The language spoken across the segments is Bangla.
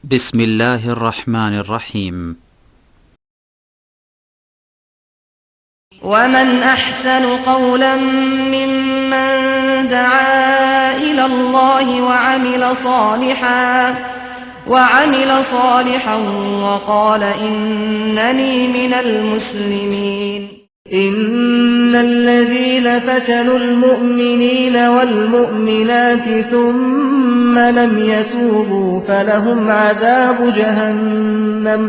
بسم الله الرحمن الرحيم. ومن أحسن قولا ممن دعا إلى الله وعمل صالحا وقال إنني من المسلمين. إن الذين فتنوا المؤمنين والمؤمنات ثم لم يتوبوا فلهم عذاب جهنم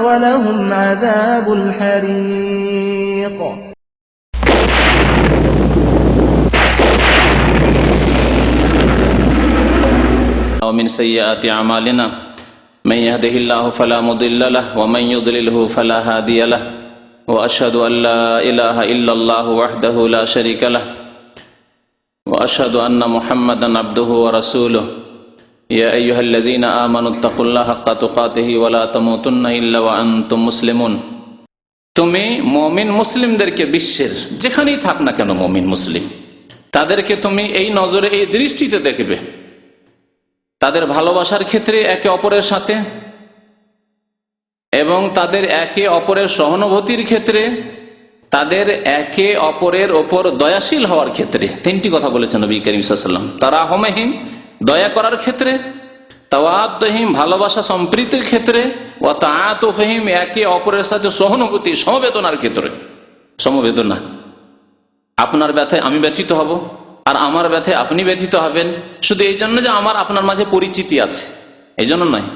ولهم عذاب الحريق. ومن سيئات أعمالنا من يهده الله فلا مضل له ومن يضلله فلا هادي له وأشهد أن لا إله إلا الله وحده لا شريك له وأشهد أن محمدا عبده ورسوله يا أيها الذين آمنوا اتقوا الله حق تقاته ولا تموتن إلا وأنتم مسلمون. তুমি মুমিন মুসলিমদেরকে বিশ্বের যেখানেই থাক না কেন মুমিন মুসলিম তাদেরকে তুমি এই নজরে এই দৃষ্টিতে দেখবে, তাদের ভালোবাসার ক্ষেত্রে একে অপরের সাথে এবং তাদের একে অপরের সহানুভূতির ক্ষেত্রে, তাদের একে অপরের ওপর দয়াশীল হওয়ার ক্ষেত্রে। তিনটি কথা বলেছেন নবী করিম সাল্লাল্লাহু আলাইহি ওয়াসাল্লাম। তারাহমহিম দয়া করার ক্ষেত্রে, তাওয়াদ্দুহিম ভালোবাসা সম্প্রীতির ক্ষেত্রে, ওয়া তাআতুফহিম একে অপরের সাথে সহানুভূতি সমবেদনার ক্ষেত্রে। সমবেদনা, আপনার ব্যথায় আমি ব্যথিত হব আর আমার ব্যথায় আপনি ব্যথিত হবেন, শুধু এই জন্য যে আমার আপনার মাঝে পরিচিতি আছে এই জন্য নয়,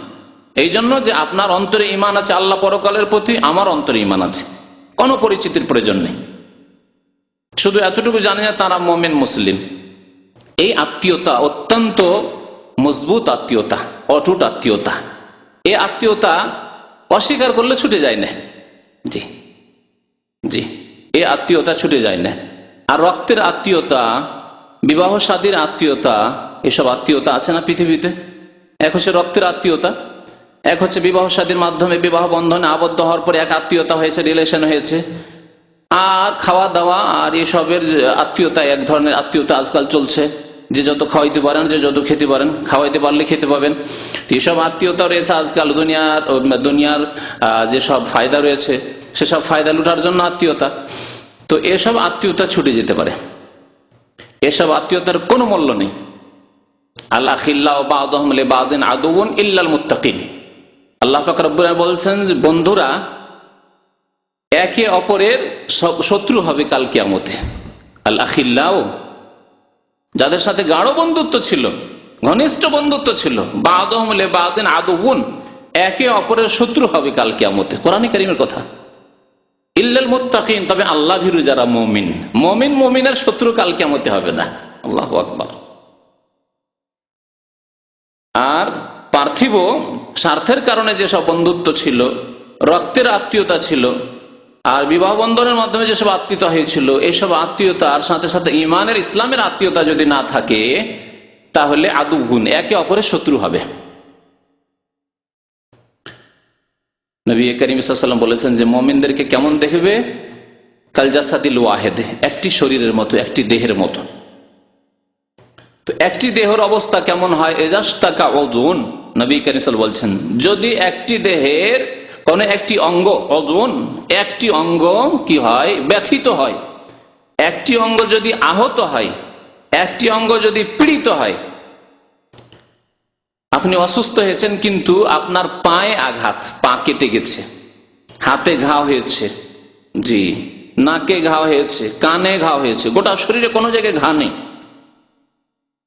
এই জন্য যে আপনার অন্তরে ঈমান আছে আল্লাহ পরকালের প্রতি, আমার অন্তরে ঈমান আছে, কোনো পরিচিতির প্রয়োজন নেই। শুধু এতটুকু জানি যে তারা মুমিন মুসলিম। এই আত্মীয়তা অত্যন্ত মজবুত আত্মীয়তা, অটুট আত্মীয়তা। এই আত্মীয়তা অস্বীকার করলে ছুটে যায় না। জি জি, এই আত্মীয়তা ছুটে যায় না। আর রক্তের আত্মীয়তা, বিবাহ শাদীর আত্মীয়তা, এসব আত্মীয়তা আছে না পৃথিবীতে। এক হচ্ছে রক্তের আত্মীয়তা, এক হচ্ছে বিবাহ শাদীর মাধ্যমে বিবাহ বন্ধনে আবদ্ধ হওয়ার পরে এক আত্মীয়তা হয়েছে, রিলেশন হয়েছে। আর খাওয়া দাওয়া আর এসবের আত্মীয়তা, এক ধরনের আত্মীয়তা আজকাল চলছে, যে যত খাওয়াইতে পারেন, যে যত খেতে পারেন, খাওয়াইতে পারলে খেতে পাবেন। এসব আত্মীয়তা রয়েছে আজকাল। দুনিয়ার যেসব ফায়দা রয়েছে সেসব ফায়দা লুটার জন্য আত্মীয়তা। তো এসব আত্মীয়তা ছুটে যেতে পারে, এসব আত্মীয়তার কোনো মূল্য নেই। আল-আখিল্লাউ বা'দুহুম লিবা'দিন আদুউন ইল্লাল মুত্তাকিন। আল্লাহ পাক রব্বুল আলামিন বলছেন যে বন্ধুরা একে অপরের শত্রু হবে কাল কিয়ামতে। আল-আখিল্লাউ, যাদের সাথে গাঢ় বন্ধুত্ব ছিল, ঘনিষ্ঠ বন্ধুত্ব ছিল, বা'দুহুম লিবা'দিন আদুউন, একে অপরের শত্রু হবে কাল কিয়ামতে। কোরআনে কারীমের কথা। ইল্লাল মুত্তাকিন, তবে আল্লাহ ভীরু যারা মুমিন, মুমিনের শত্রু কাল কিয়ামতে হবে না। আল্লাহু আকবার। আর পার্থিব স্বার্থের কারণে যেসব বন্ধুত্ব ছিল, রক্তের আত্মীয়তা ছিল, আর বিবাহ বন্ধনের মাধ্যমে যেসব আত্মীয়তা হয়েছিল, এইসব আত্মীয়তার সাথে সাথে ইমানের ইসলামের আত্মীয়তা যদি না থাকে তাহলে আদুগুন, একে অপরের শত্রু হবে। নবী করিম সাল্লাল্লাহু আলাইহি ওয়াসাল্লাম বলেছেন যে মুমিনদেরকে কেমন দেখবে? কাল জাসাদিল ওয়াহিদ, একটি শরীরের মতো, একটি দেহের মতো। তো একটি দেহের অবস্থা কেমন হয়? এজাস্তাকা ওযুন, নবী করিম সাল্লাল্লাহু আলাইহি ওয়াসাল্লাম বলছেন যদি একটি দেহের কোন একটি অঙ্গ, ওযুন একটি অঙ্গ কি হয়? ব্যথিত হয়। একটি অঙ্গ যদি আহত হয়, একটি অঙ্গ যদি পীড়িত হয়, আপনি অসুস্থ হয়েছেন কিন্তু আপনার পায়ে আঘাত, পা কেটে গেছে, হাতে ঘা হয়েছে, জি নাকে ঘা হয়েছে, কানে ঘা হয়েছে, গোটা শরীরে কোনো জায়গায় ঘা নেই।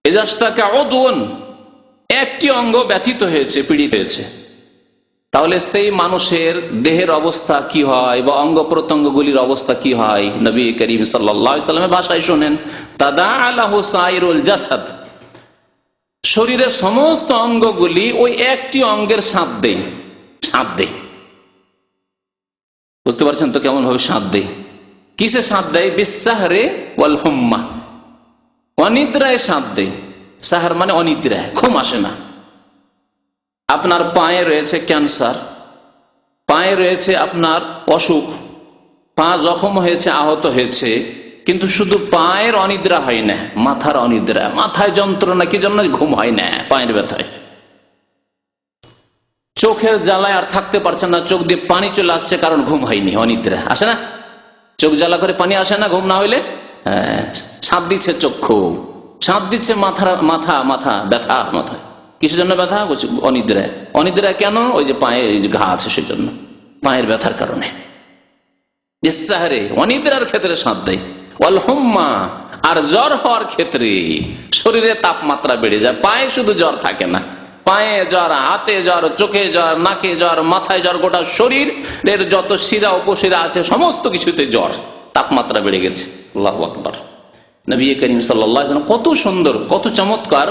এজাস্তাকা ওযুন, একটি অঙ্গ ব্যথিত হয়েছে, পীড়িত হয়েছে, তাহলে সেই মানুষের দেহের অবস্থা কি হয় বা অঙ্গ প্রত্যঙ্গগুলির অবস্থা কি হয়? নবী করিম সাল্লাল্লাহু আলাইহি ওয়াসাল্লামের ভাষায় শুনেন, তাদাআ লাহু সাইরুল জাসাদ, শরীরের সমস্ত অঙ্গগুলি ওই একটি অঙ্গের সাথ দেয়। বুঝতে পারছেন তো কেমন ভাবে সাথ দেয়? কিসে সাথ দেয়? বিসাহরে ওয়াল হুম্মা, অনিদ্রায় সাথ দেয়। সাহার মানে অনিদ্রায়, ঘুম আসে না। আপনার পায়ে রয়েছে ক্যান্সার, পায়ে রয়েছে আপনার অসুখ, পা জখম হয়েছে, আহত হয়েছে, কিন্তু শুধু পায়ের অনিদ্রা হয় না, মাথার অনিদ্রা, মাথায় যন্ত্রণা, কি জন্য? ঘুম হয় না পায়ের ব্যথায়। চোখের জ্বালায় আর থাকতে পারছে না, চোখ দিয়ে পানি চলে আসছে, কারণ ঘুম হয়নি, অনিদ্রা। আসে না? চোখ জ্বালা করে পানি আসে না ঘুম না হইলে? সাঁত দিচ্ছে চক্ষু, সাঁত দিচ্ছে মাথা মাথা ব্যথা, মাথায় কিসের জন্য ব্যথা? অনিদ্রা। অনিদ্রা কেন? ওই যে পায়ে ঘা আছে সেই জন্য, পায়ের ব্যথার কারণে। ইসসাহরে অনিদ্রার ক্ষেত্রে সাঁত দেয়। ওয়াল হুম্মা, আর জ্বর হওয়ার ক্ষেত্রে শরীরে তাপমাত্রা বেড়ে যায়। পায়ে শুধু জ্বর থাকে না, পায়ে জ্বর, হাতে জ্বর, চোখে জ্বর, নাকে জ্বর, মাথায় জ্বর, গোটা শরীরের যত শিরা উপশিরা আছে সমস্ত কিছুতে জ্বর, তাপমাত্রা বেড়ে গেছে। আল্লাহু আকবার। নবী করিম সাল্লাল্লাহু আলাইহি ওয়াসাল্লাম কত সুন্দর, কত চমৎকার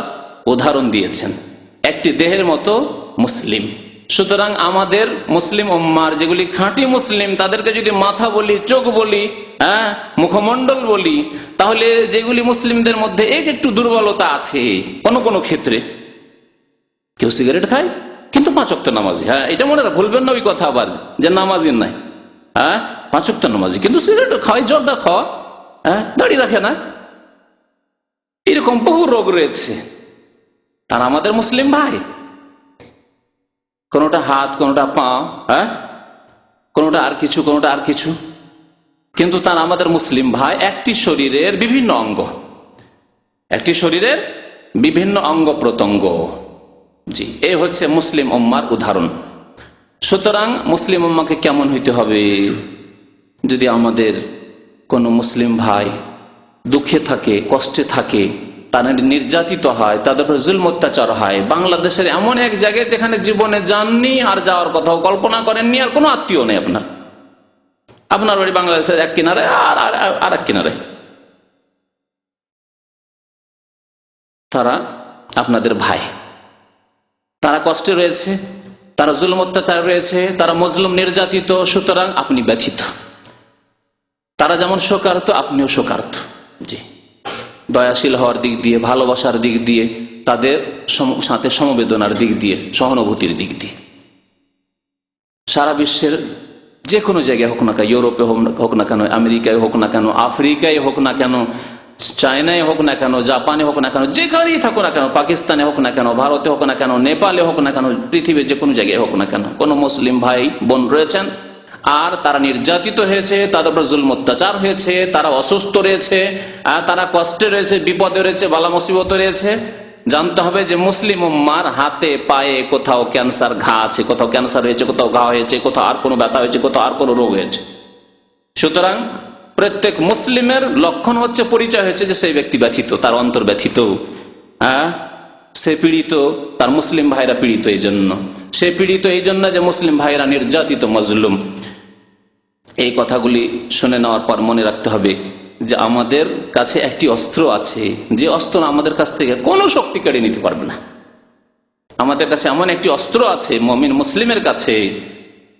উদাহরণ দিয়েছেন। একটি দেহের মতো মুসলিম। সুতরাং আমাদের মুসলিম উম্মার যেগুলি খাঁটি মুসলিম, তাদেরকে যদি মাথা বলি, চোখ বলি, মুখমণ্ডল বলি, তাহলে যেগুলি মুসলিমদের মধ্যে একটু দুর্বলতা আছে কোন কোন ক্ষেত্রে, কেউ সিগারেট খায় কিন্তু 5 ওয়াক্ত নামাজি। এটা মনে ভুলবেন না ওই কথা আবার, যে নামাজি নাই, 5 ওয়াক্ত নামাজি কিন্তু সিগারেট খাওয়াই, জর্দা খাওয়া, দাড়ি রাখে না, এরকম বহু রোগ রয়েছে। তারা আমাদের মুসলিম ভাই, কোনটা হাত, কোনটা পা, কোনটা আর কিছু, কোনটা আর কিছু, কিন্তু তারা আমাদের মুসলিম ভাই। একটি শরীরের বিভিন্ন অঙ্গ, একটি শরীরের বিভিন্ন অঙ্গ প্রত্যঙ্গ। জি, এই হচ্ছে মুসলিম উম্মার উদাহরণ। সুতরাং মুসলিম উম্মাকে কেমন হইতে হবে? যদি আমাদের কোন মুসলিম ভাই দুঃখে থাকে, কষ্টে থাকে, তারা নির্যাতিত হয়, তাদের উপর জুলম অত্যাচার হয়, বাংলাদেশের এমন এক জায়গায় যেখানে জীবনে যাননি, আর যাওয়ার কথাও কল্পনা করেননি, আর কোনো আত্মীয় নেই আপনার বাড়ি বাংলাদেশের এক কিনারে আর এক কিনারে, তারা আপনাদের ভাই, তারা কষ্টে রয়েছে, তারা জুলম অত্যাচার রয়েছে, তারা মজলুম, নির্যাতিত। সুতরাং আপনি ব্যথিত, তারা যেমন শোকার্ত আপনিও শোকার্ত। জি, দয়াশীল হওয়ার দিক দিয়ে, ভালোবাসার দিক দিয়ে, তাদের সাথে সমবেদনার দিক দিয়ে, সহানুভূতির দিক দিয়ে। সারা বিশ্বের যে কোনো জায়গায় হোক না কেন, ইউরোপে হোক না কেন, আমেরিকায় হোক না কেন, আফ্রিকায় হোক না কেন, চায়নায় হোক না কেন, জাপানে হোক না কেন, যেখানেই থাকো না কেন, পাকিস্তানে হোক না কেন, ভারতে হোক না কেন, নেপালে হোক না কেন, পৃথিবীর যে কোনো জায়গায় হোক না কেন, কোনো মুসলিম ভাই বোন রয়েছেন আর তারা নির্যাতিত হয়েছে, তাদের উপর জুলম অত্যাচার হয়েছে, তারা অসুস্থ রয়েছে, তারা কষ্টে রয়েছে, বিপদে রয়েছে, বালা মুসিবতে রয়েছে, জানতে হবে যে মুসলিম উম্মার হাতে পায়ে কোথাও ক্যান্সার ঘা আছে, কোথাও ক্যান্সার হয়েছে, কোথাও ঘা হয়েছে, কোথাও আর কোনো ব্যথা হয়েছে, কোথাও আর কোনো রোগ হয়েছে। সুতরাং প্রত্যেক মুসলিমের লক্ষণ হচ্ছে, পরিচয় হচ্ছে যে সেই ব্যক্তি ব্যথিত, তার অন্তর ব্যথিত, সে পীড়িত, তার মুসলিম ভাইরা পীড়িত। এই জন্য সে পীড়িত, এই জন্য যে মুসলিম ভাইরা নির্যাতিত, মজলুম। এই কথাগুলি শুনে নেওয়ার পর মনে রাখতে হবে যে আমাদের কাছে একটি অস্ত্র আছে, যে অস্ত্র আমাদের কাছ থেকে কোনো শক্তি কেড়ে নিতে পারবে না। আমাদের কাছে এমন একটি অস্ত্র আছে মুমিন মুসলিমের কাছে,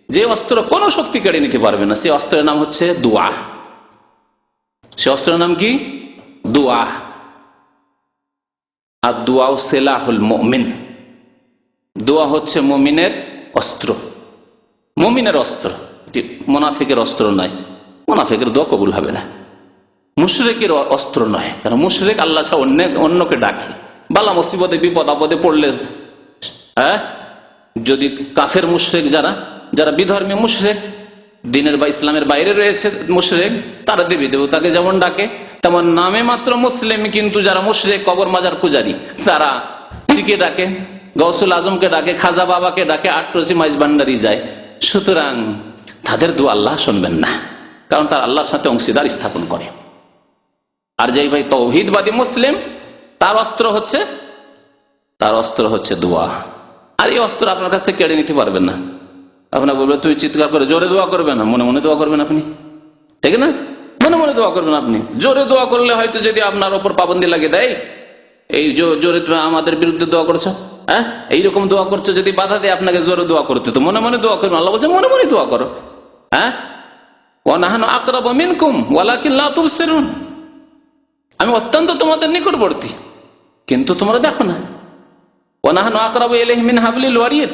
যে অস্ত্র কোনো শক্তি কেড়ে নিতে পারবে না। সেই অস্ত্রের নাম হচ্ছে দোয়া। সে অস্ত্রের নাম কি? দোয়া। আর দোয়া সেলাহুল মুমিন, দোয়া হচ্ছে মুমিনের অস্ত্র, মুমিনের অস্ত্র, মুনাফিকের অস্ত্র নয়। মুনাফিকের দোয়া কবুল হবে না। মুশরিকের অস্ত্র নয়, কারণ মুশরিক আল্লাহ ছাড়া অন্যকে ডাকে। বালা মুসিবতে বিপদ আপদে পড়লে, যদি কাফের মুশরিক, যারা বিধর্মী মুশরিক, দিনের বা ইসলামের বাইরে রয়েছে মুশরিক, তারা দেবী দেবতাকে যেমন ডাকে, তেমন নামে মাত্র মুসলিম, কিন্তু যারা মুশরিক, কবর মাজার পূজারী, তারা পীরকে ডাকে, গৌসুল আজমকে ডাকে, খাজা বাবাকে ডাকে, আট্রসি মাইজ ভান্ডারি যায়। সুতরাং তাদের দোয়া আল্লাহ শুনবেন না, কারণ তার আল্লাহর সাথে অংশীদার স্থাপন করে। আর যেই ভাই তৌহিদবাদী মুসলিম, তার অস্ত্র হচ্ছে দোয়া। আর এই অস্ত্র আপনার কাছ থেকে কেড়ে নিতে পারবেন না। আপনার বলবে তুমি চিৎকার করে জোরে দোয়া করবেন না, মনে মনে দোয়া করবেন আপনি, ঠিক না? মনে মনে দোয়া করবেন আপনি। জোরে দোয়া করলে হয়তো যদি আপনার ওপর পাবন্দি লাগে দেয়, এই জোরে তুমি আমাদের বিরুদ্ধে দোয়া করছো, এইরকম দোয়া করছো, যদি বাধা দেয় আপনাকে জোরে দোয়া করতে, তো মনে মনে দোয়া করবেন। আল্লাহ বলছে মনে মনে দোয়া করো। ওয়ানাহনু আকরাবু মিনকুম ওয়ালাকিন লা তুবসিরুন, আমি অত্যন্ত তোমাদের নিকটবর্তী, কিন্তু তোমরা দেখো না। ওয়ানাহনু আকরাবু ইলাইহি মিন হাবলিল ওয়ারিদ,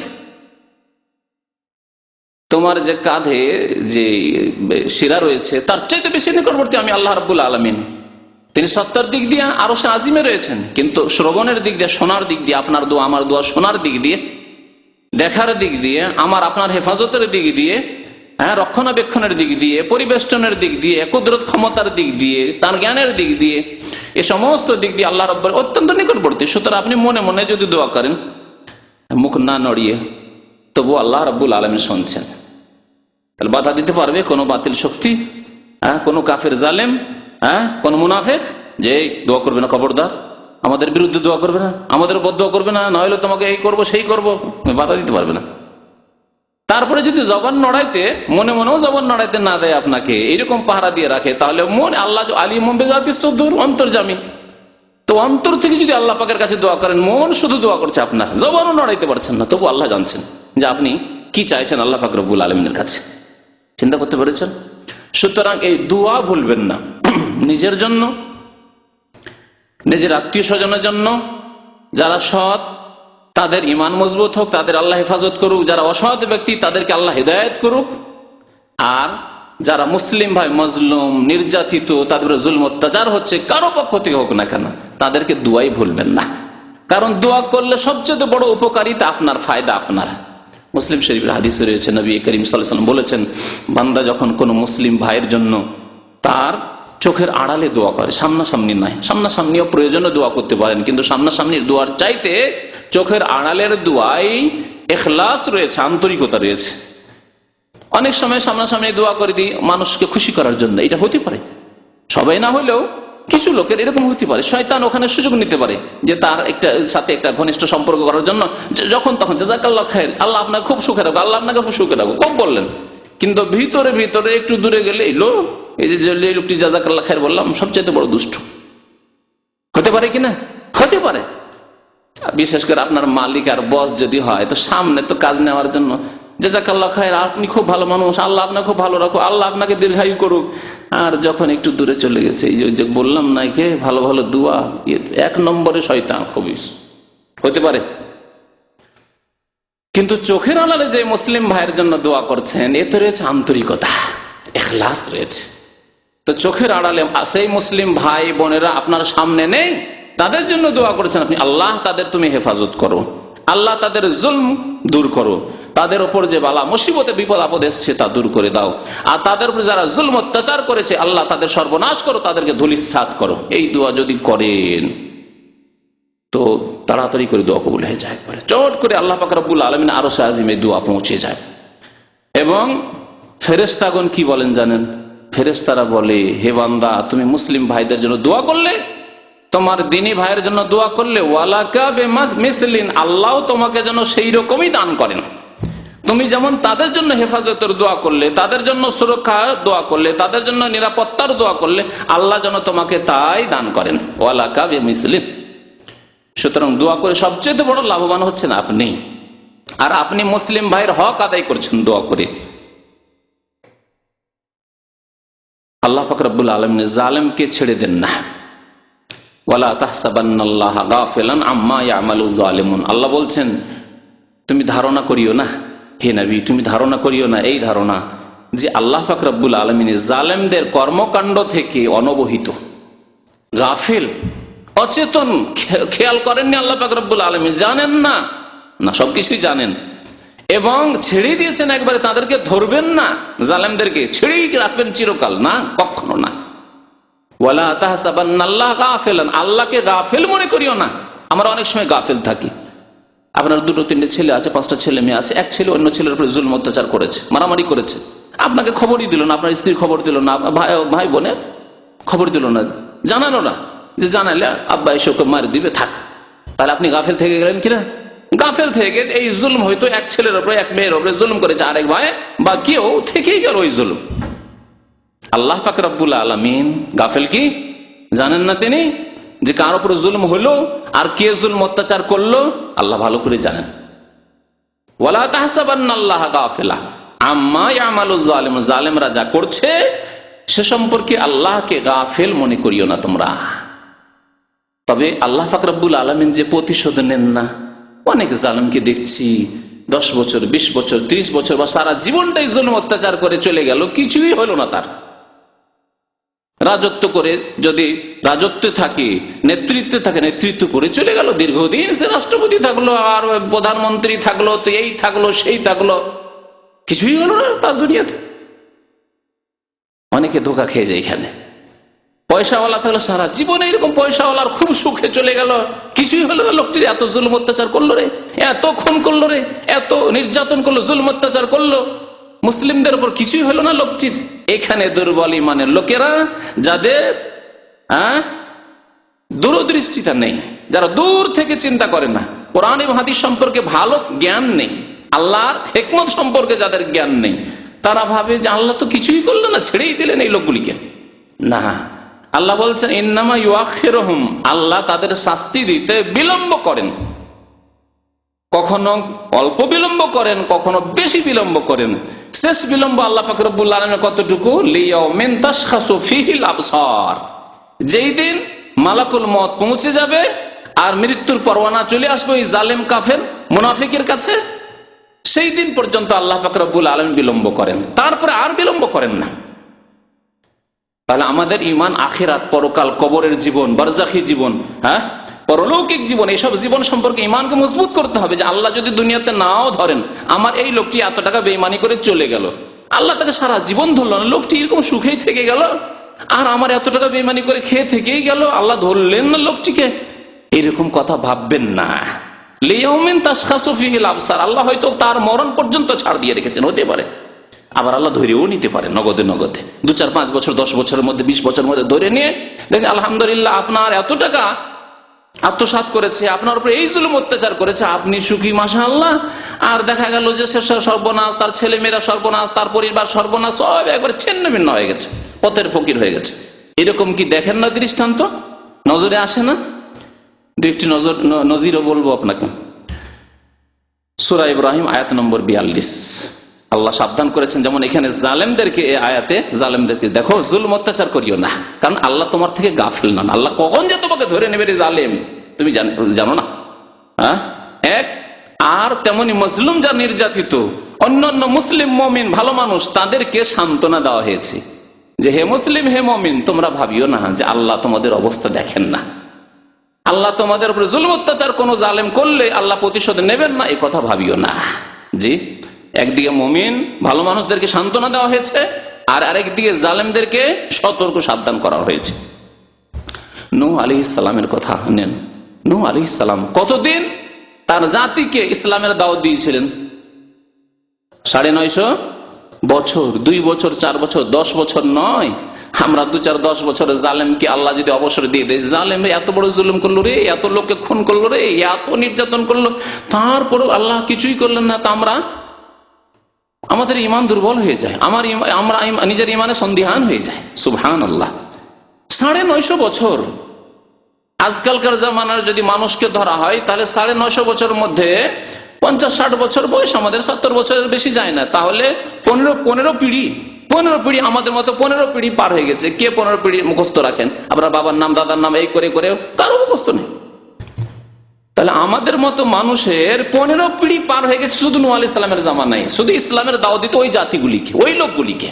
তোমার যে কাঁধে যে শিরা রয়েছে তার চাইতে বেশি নিকটবর্তী আমি আল্লাহ রাব্বুল আলামিন। তিনি সত্তার দিক দিয়ে আরো সে আজিমে রয়েছেন, কিন্তু শ্রবণের দিক দিয়ে, শোনার দিক দিয়ে, আপনার দোয়া আমার দোয়া শোনার দিক দিয়ে, দেখার দিক দিয়ে, আমার আপনার হেফাজতের দিক দিয়ে, রক্ষণাবেক্ষণের দিক দিয়ে, পরিবেষ্টনের দিক দিয়ে, কুদরত ক্ষমতার দিক দিয়ে, তার জ্ঞানের দিক দিয়ে, এ সমস্ত দিক দিয়ে আল্লাহ রাব্বুল অত্যন্ত নিকটবর্তী। সুতরাং আপনি মনে মনে যদি দোয়া করেন, মুখ না নড়িয়ে, তবু আল্লাহ রাব্বুল আলামিন শুনছেন। তাহলে বাধা দিতে পারবে কোনো বাতিল শক্তি, কোনো কাফের জালেম, কোন মুনাফিক যে দোয়া করবে না, খবরদার আমাদের বিরুদ্ধে দোয়া করবে না, আমাদের বদদোয়া করবে না, না হলে তোমাকে এই করবো সেই করবো, বাধা দিতে পারবে না। তারপরে যদি জবান নড়াইতে, মনে মনেও জবান নড়াইতে না দেয় আপনাকে, এইরকম পাহারা দিয়ে রাখে, তাহলে মন আল্লাহ আলিমুম বিজাতিস সুদূর, অন্তর্যামী। তো অন্তর থেকে যদি আল্লাহ পাকের কাছে দোয়া করেন, মন শুধু দোয়া করছে, আপনার জবানও নড়াইতে পারছেন না, তবু আল্লাহ জানছেন যে আপনি কি চাইছেন আল্লাহ পাক রব্বুল আলামিনের কাছে। চিন্তা করতে পেরেছেন? সুতরাং এই দোয়া ভুলবেন না, নিজের জন্য, নিজের আত্মীয় স্বজনের জন্য, যারা সৎ তাদের ইমান মজবুত হোক, তাদের আল্লাহ হেফাজত করুক, যারা অসৎ ব্যক্তি তাদেরকে আল্লাহ হিদায়াত করুক, আর যারা মুসলিম ভাই মজলুম, নির্যাতিত, তাদের জুলম অত্যাচার হচ্ছে, কারো পক্ষ থেকে হোক না কেন, তাদেরকে দোয়াই ভুলবেন না। কারণ দোয়া করলে সবচেয়ে বড় উপকারিতা আপনার, ফায়দা আপনার। মুসলিম শরীফের হাদিসে রয়েছে, নবী করিম সাল্লাল্লাহু আলাইহি ওয়াসাল্লাম বলেছেন, বান্দা যখন কোনো মুসলিম ভাইয়ের জন্য তার চোখের আড়ালে দোয়া করে, সামনাসামনি নয়, সামনাসামনিও প্রয়োজনে দোয়া করতে পারেন, কিন্তু সামনাসামনির দোয়ার চাইতে চোখের আড়ালের দোয়াই ইখলাস রয়েছে, আন্তরিকতা রয়েছে। অনেক সময় সামনাসামনি দোয়া করে দিই মানুষকে খুশি করার জন্য, এটা হতে পারে, সবাই না হলেও কিছু লোকের এরকম হতে পারে। শয়তান ওখানে সুযোগ নিতে পারে যে তার সাথে একটা ঘনিষ্ঠ সম্পর্ক করার জন্য, যখন তখন জাযাকাল্লাহ খায়র, আল্লাহ আপনাকে খুব সুখে রাখো, আল্লাহ আপনাকে খুব সুখে রাখো, খুব বললেন, কিন্তু ভিতরে ভিতরে একটু দূরে গেলে এই যে লোকটি জাযাকাল্লাহ খায়র বললাম, সবচেয়ে বড় দুষ্ট হতে পারে কিনা? হতে পারে। বিশেষ করে আপনার মালিক আর বস যদি হয়, তো সামনে তো কাজ নেওয়ার জন্য জাযাকাল্লাহ খায়র, আপনি খুব ভালো মানুষ, আল্লাহ আপনাকে খুব ভালো রাখো, আল্লাহ আপনাকে দীর্ঘায়ু করুক। আর যখন একটু দূরে চলে গেছে, এই যে বললাম না কে ভালো ভালো দোয়া, এক নম্বরে শয়তান খবিস হতে পারে। কিন্তু চোখের আড়ালে যে মুসলিম ভাইয়ের জন্য দোয়া করছেন, এতে রয়েছে আন্তরিকতা, ইখলাস রয়েছে। তো চোখের আড়ালে সেই মুসলিম ভাই বোনেরা আপনার সামনে নেই, তাদের জন্য দোয়া করছেন আপনি, আল্লাহ তাদের তুমি হেফাজত করো, আল্লাহ তাদের জুলম দূর করো, তাদের উপর যে বালা মুসিবতে বিপদ আপদ এসছে তা দূর করে দাও, আর তাদের উপর যারা জুলম অত্যাচার করেছে আল্লাহ তাদের সর্বনাশ করো, তাদেরকে ধূলিসাৎ করো। এই দোয়া যদি করেন তো তাড়াতাড়ি করে দোয়া কবুল হয়ে যায়, চট করে আল্লাহ পাক রব্বুল আলামিন আরশে আজিমে দোয়া পৌঁছে যায়। এবং ফেরেশতাগণ কি বলেন জানেন? ফেরেশতারা বলে, হে বান্দা, তুমি মুসলিম ভাইদের জন্য দোয়া করলে, তোমার দ্বীনী ভাইয়ের জন্য দোয়া করলে, ওয়ালাকা বিমিসলিন, আল্লাহ তোমাকে যেন সেই রকমই দান করেন। তুমি যেমন তাদের জন্য হেফাজতের দোয়া করলে, তাদের জন্য সুরক্ষার দোয়া করলে, তাদের জন্য নিরাপত্তার দোয়া করলে, আল্লাহ যেন তোমাকে তাই দান করেন, ওয়ালাকা বিমিসলিন। সুতরাং দোয়া করে সবচেয়ে বড় লাভবান হচ্ছেন আপনি, আর আপনি মুসলিম ভাইয়ের হক আদায় করছেন দোয়া করে। আল্লাহ পাক রব্বুল আলামিন জালেমকে ছেড়ে দেন না, ওয়ালা তাহসাবান্নাল্লাহা গাফিলান আম্মা ইয়ামালুয যালিমুন। আল্লাহ বলছেন, তুমি ধারণা করিও না হে নবী, তুমি ধারণা করিও না এই ধারণা যে আল্লাহ পাক রব্বুল আলামিন জালেমদের কর্মকাণ্ড থেকে অনবহিত, গাফিল, অচেতন, খেয়াল করেননি আল্লাহ পাক রব্বুল আলামিন, জানেন না, না সবকিছুই জানেন, এবং ছেড়ে দিয়েছেন একবারে, তাদেরকে ধরবেন না, জালেমদেরকে ছেড়েই রাখবেন চিরকাল, না, কখনো না। ওয়ালা তাহসাবান্নাল্লাহা গাফিলান, আল্লাহকে গাফিল মনে করিও না। আমরা অনেক সময় গাফিল থাকি। আপনার 2-3 ছেলে আছে, 5টা ছেলে মেয়ে আছে, এক ছেলে অন্য ছেলের উপরে জুলম অত্যাচার করেছে, মারামারি করেছে, আপনাকে খবরই দিল না, আপনার স্ত্রীর খবর দিল না, ভাই বোনে খবর দিল না, জানালো না, যে জানালে আব্বা এসে ওকে মার দিবে, থাক। তাহলে আপনি গাফিল থেকে গেলেন কিনা? গাফিল থেকে এই জুলম হয়তো এক ছেলের উপরে, এক মেয়ের উপরে জুলম করেছে আরেক ভাই, বা কেউ থেকেই গেল ওই জুলম। আল্লাহ পাক রব্বুল আলামিন গাফিল কি জানেন না? তিনি যে কার উপরে জুলম হলো আর কে জুলম অত্যাচার করলো আল্লাহ ভালো করে জানেন। ওয়ালা তাহসাবান্নাল্লাহা গাফিলা আম্মা ইয়ামালুয যালিমুন, জালেমরা যা করছে সে সম্পর্কে আল্লাহকে গাফিল মনে করিও না তোমরা। তবে আল্লাহ পাক রব্বুল আলামিন যে প্রতিশোধ নেন না, অনেক জালেমকে দেখছি 10 বছর 20 বছর 30 বছর বা সারা জীবনটাই জুলুম অত্যাচার করে চলে গেল, কিছুই হলো না তার। রাজত্ব করে যদি রাজত্বে থাকে, নেতৃত্বে থাকে, নেতৃত্ব করে চলে গেল, দীর্ঘদিন সে রাষ্ট্রপতি থাকলো আর প্রধানমন্ত্রী থাকলো, তো এই থাকলো সেই থাকলো, কিছুই হলো না তার দুনিয়াতে। অনেকে ধোঁকা খেয়ে যায় এখানে। পয়সাওয়ালা থাকলো, সারা জীবনে এরকম পয়সাওয়ালার খুব সুখে চলে গেল, কিছুই হলো না লোকটির। এত জুলুম অত্যাচার করলো রে, এত খুন করলো রে, এত নির্যাতন করলো, জুলুম অত্যাচার করলো মুসলিমদের উপর, কিছুই হলো না লোকটির। এখানে দুর্বল ইমানের লোকেরা, যাদের দূরদৃষ্টিটা নেই, যারা দূর থেকে চিন্তা করে না, কোরআন এবং হাদিস সম্পর্কে ভালো জ্ঞান নেই, আল্লাহর হিকমত সম্পর্কে যাদের জ্ঞান নেই, তারা ভাবে যে আল্লাহ তো কিছুই করলো না, ছেড়েই দিলেন এই লোকগুলিকে। না, আল্লাহ বলছেন ইন্নামা ইউআখিরুহুম, আল্লাহ তাদের শাস্তি দিতে বিলম্ব করেন, কখনো অল্প বিলম্ব করেন, কখনো বেশি বিলম্ব করেন। শেষ বিলম্ব আল্লাহ পাক রব্বুল আলামিন কতটুকু, লিয়াউমিন তাশখাসু ফীহিল আবসার, যেই দিন মালাকুল মউত পৌঁছে যাবে আর মৃত্যুর পরোয়ানা চলে আসবে ওই জালেম কাফের মুনাফিকের কাছে, সেই দিন পর্যন্ত আল্লাহ পাক রব্বুল আলামিন বিলম্ব করেন, তারপরে আর বিলম্ব করেন না। তাহলে আমাদের ঈমান, আখিরাত, পরকাল, কবরের জীবন, বারজাখী জীবন, পরলৌকিক জীবন, এইসব জীবন সম্পর্কে ঈমানকে মজবুত করতে হবে যে আল্লাহ যদি দুনিয়াতে নাও ধরেন, আমার এই লোকটি এত টাকা বেঈমানি করে চলে গেল, আল্লাহ তাকে সারা জীবন ধরল না, লোকটি এরকম সুখেই থেকে গেল, আর আমার এত টাকা বেঈমানি করে খেয়ে থেকেই গেল, আল্লাহ ধরলেন না লোকটিকে, এরকম কথা ভাববেন না। লিয়াউমিন তাশখাসু ফীহিল আবসার, আল্লাহ হয়তো তার মরণ পর্যন্ত ছাড় দিয়ে রেখেছেন, হতে পারে। আবার আল্লাহ ধরেও নিতে পারে নগদে নগদে, 2, 4, 5 বছর, 10 বছরের মধ্যে, 20 বছরের মধ্যে ধরে নিয়ে দেখেন আলহামদুলিল্লাহ আপনার এত টাকা আত্মসাৎ করেছে, আপনার উপরে এই জুলুম অত্যাচার করেছে, আপনি সুখী মাশাআল্লাহ, আর দেখা গেল যে সে সর্বনাশ, তার ছেলে মেয়েরা সর্বনাশ, তার পরিবার সর্বনাশ, সব একবার ছিন্ন ভিন্ন হয়ে গেছে, পথের ফকির হয়ে গেছে। এরকম কি দেখেন না দৃষ্টান্ত, নজরে আসে না? 2টি নজিরও বলবো আপনাকে। সূরা ইব্রাহিম আয়াত নম্বর 42 আল্লাহ সাবধান করেছেন, যেমন এখানে জালেমদেরকে, এই আয়াতে জালেমদেরকে দেখো জুলুম অত্যাচার করিও না, কারণ আল্লাহ তোমার থেকে গাফিল নন, আল্লাহ কখন যে তোমাকে ধরে নেবে রে জালেম তুমি জানো না। এক আর তেমনি মজলুম, যা নির্যাতিত, অন্যান্য মুসলিম মুমিন ভালো মানুষ, তাদেরকে সান্ত্বনা দেওয়া হয়েছে যে হে মুসলিম, হে মুমিন, তোমরা ভাবিও না যে আল্লাহ তোমাদের অবস্থা দেখেন না, আল্লাহ তোমাদের উপরে জুলুম অত্যাচার কোনো জালেম করলে আল্লাহ প্রতিশোধ নেবেন না, এই কথা ভাবিও না। জি, একদিকে মুমিন ভালো মানুষদেরকে সান্ত্বনা দেওয়া হয়েছে, আর আরেকদিকে জালেমদেরকে সতর্ক সাবধান করা হয়েছে। নূহ আলাইহিস সালামের কথা নেন। নূহ আলাইহিস সালাম কতদিন তার জাতিকে ইসলামের দাওয়াত দিয়েছিলেন? 950 বছর। 2 বছর, 4 বছর, 10 বছর নয়। আমরা 2, 4, 10 বছরের জালেমকে আল্লাহ যদি অবসর দিয়ে দেয়, জালেম এত বড় জুলুম করলো রে, এত লোককে খুন করলো রে, এত নির্যাতন করলো, তারপরেও আল্লাহ কিছুই করলেন না, তা আমাদের ইমান দুর্বল হয়ে যায়, আমরা নিজের ইমানে সন্দিহান হয়ে যায়। সুবহানাল্লাহ, 950 বছর। আজকালকার জামানার যদি মানুষকে ধরা হয়, তাহলে 950 বছরের মধ্যে 50-60 বছর বয়স, আমাদের 70 বছরের বেশি যায় না, তাহলে 15 পিঢ়ি আমাদের মতো 15 পিঢ়ি পার হয়ে গেছে। কে 15 পিঢ়ি মুখস্থ রাখেন? আপনার বাবার নাম, দাদার নাম, এই করে করে কারো মুখস্থ নেই। তাহলে আমাদের মতো মানুষের 15 পিঢ়ি পার হয়ে গেছে শুধু নূহ আলাইহিস সালামের জামানায়, শুধু ইসলামের দাওয়াত দিত ওই জাতিগুলিকে, ওই লোকগুলিকে।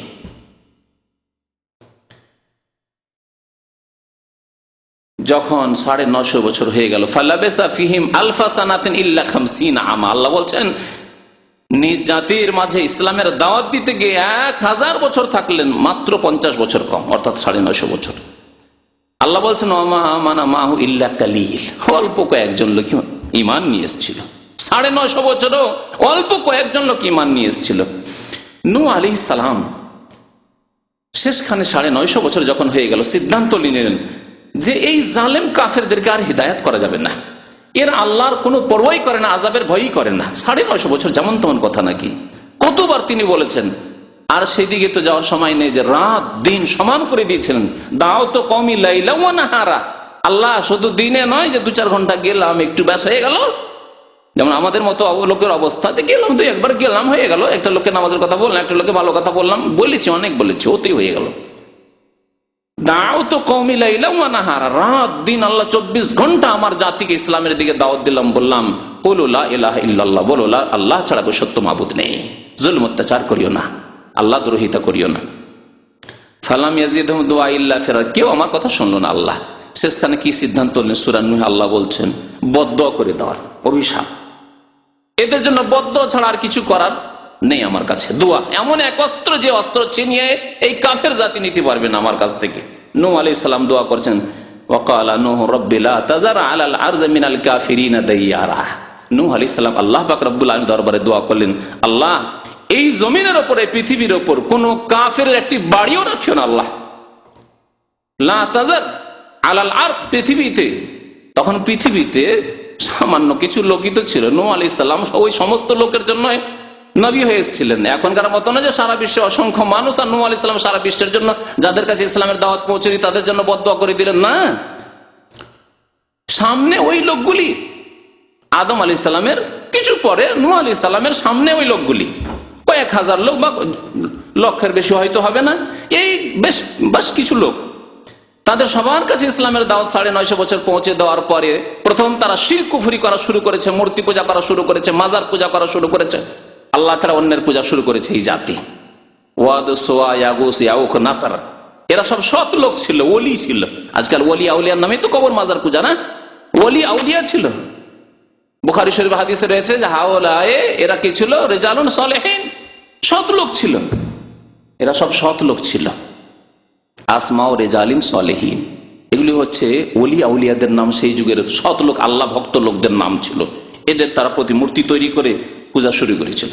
যখন 950 বছর হয়ে গেল, ফালাবিসা ফিহিম আলফা সানাতিন ইল্লা 50 আমা, আল্লাহ বলছেন নিজ জাতির মাঝে ইসলামের দাওয়াত দিতে গিয়ে 1000 বছর থাকলেন, মাত্র 50 বছর কম, অর্থাৎ 950 বছর। আল্লাহ বলছেন ওমা আমানা মাহু ইল্লা কালিল, অল্প কয়েকজন লোক ঈমান নিয়ে এসেছিল। 950 বছরও অল্প কয়েকজন লোক ঈমান নিয়ে এসেছিল। নূহ আলাইহিস সালাম শেষখানে 950 বছর যখন হয়ে গেল, সিদ্ধান্ত নিলেন যে এই জালেম কাফেরদেরকে আর হিদায়াত করা যাবে না, এর আল্লাহর কোনো পরোয়াই করে না, আযাবের ভয়ই করে না। 950 বছর যেমন তেমন কথা নাকি, কতবার তিনি বলেছেন। আর সেদিকে তো যাওয়ার সময় নেই যে রাত দিন সমান করে দিয়েছিলেন। দাও তো কওমি লাইলা ওয়া নাহারা, আল্লাহ শুধু দিনে নয় যে 2-4 ঘন্টা গেলাম একটু ব্যাস হয়ে গেল, যেমন আমাদের মতো লোকের অবস্থা যে গেলাম তো একবার গেলাম হয়ে গেল, একটা লোকের নামাজের কথা বললাম, একটা লোকে ভালো কথা বললাম, বলেছি, অনেক বলেছি, ওতেই হয়ে গেল। দাওয়াত কওমি লাইলা ওয়া নাহারা, রাত দিন আল্লাহ 24 ঘন্টা আমার জাতিকে ইসলামের দিকে দাওয়াত দিলাম, বললাম কুলু লা ইলাহা ইল্লাল্লাহ, বলো আল্লাহ ছাড়া কোনো সত্য মাবুদ নেই, জুলম অত্যাচার করিও না, আল্লাহ দ্রোহিতা করিও না। ফালাম ইয়াজিদহুম দুআ ইল্লা ফিরার, কেউ আমার কথা শুনলো না। আল্লাহ শেষখানে কি সিদ্ধান্ত নিলেন? সূরা নূহ আল্লাহ বলছেন বদদুয়া করে দেওয়ার, অভিশাপ। এদের জন্য বদদুয়া ছাড়া আর কিছু করার নেই আমার কাছে। দোয়া এমন এক অস্ত্র, যে অস্ত্র চিনিয়ে এই কাফের জাতি নিতে পারবে না আমার কাছ থেকে। নূহ আলাইহিস সালাম দোয়া করছেন, ওয়াকালা নূহ রাব্বি লা তাযার আলাল আরযি মিনাল কাফিরিনা দাইয়ারা। নূহ আলাইহিস সালাম আল্লাহ পাক রব্বুল আলামিন দরবারে দোয়া করলেন, আল্লাহ এই জমিনের উপরে, পৃথিবীর উপর কোন কাফের একটি বাড়িও রাখিও না আল্লাহ। লা তাযার আলাল আরদ, পৃথিবীতে, তখন পৃথিবীতে সামান্য কিছু লোকই তো ছিল। নূহ আলাইহিস সালাম ওই সমস্ত লোকের জন্য নবী হয়ে এসেছিলেন। এখনকার মতো না যে সারা বিশ্বে অসংখ্য মানুষ, আর নূহ আলাইহিস সালাম সারা বিশ্বের জন্য, যাদের কাছে ইসলামের দাওয়াত পৌঁছে তাদের জন্য বদদুয়া করে দিলেন না। সামনে ওই লোকগুলি, আদম আলাইহিস সালামের কিছু পরে নূহ আলাইহিস সালামের সামনে ওই লোকগুলি, কয়েক হাজার লোক বা লক্ষের বেশি হয়তো হবে না, এই বেশ কিছু লোক, তাদের সবার কাছে ইসলামের দাওয়াত 950 বছর পৌঁছে দেওয়ার পরে প্রথম তারা শিরক কুফরি করা শুরু করেছে, মূর্তি পূজা করা শুরু করেছে, মাজার পূজা করা শুরু করেছে, আল্লাহ ছাড়া অন্যের পূজা শুরু করেছে এই জাতি। ওয়াদ, সোয়া, ইয়াগুস, ইয়াউক, নাসার, এরা সব সৎ লোক ছিল, ওলি ছিল। আজকাল ওলি আউলিয়ার নামে তো কবর মাজার পূজা না, ওলি আউলিয়া ছিল। বুখারী শরীফ হাদিসে রয়েছে যে হাওলায়ে, এরা কি ছিল? রিজালুন সালেহিন, সৎ লোক ছিল, এরা সব সৎ লোক ছিল। আসমা ও রেজালিন সালেহিন, এগুলি হচ্ছে ওলি আউলিয়াদের নাম, সেই যুগের সৎ লোক, আল্লাহ ভক্ত লোকদের নাম ছিল। এদের তারা প্রতিমূর্তি তৈরি করে পূজা শুরু করেছিল।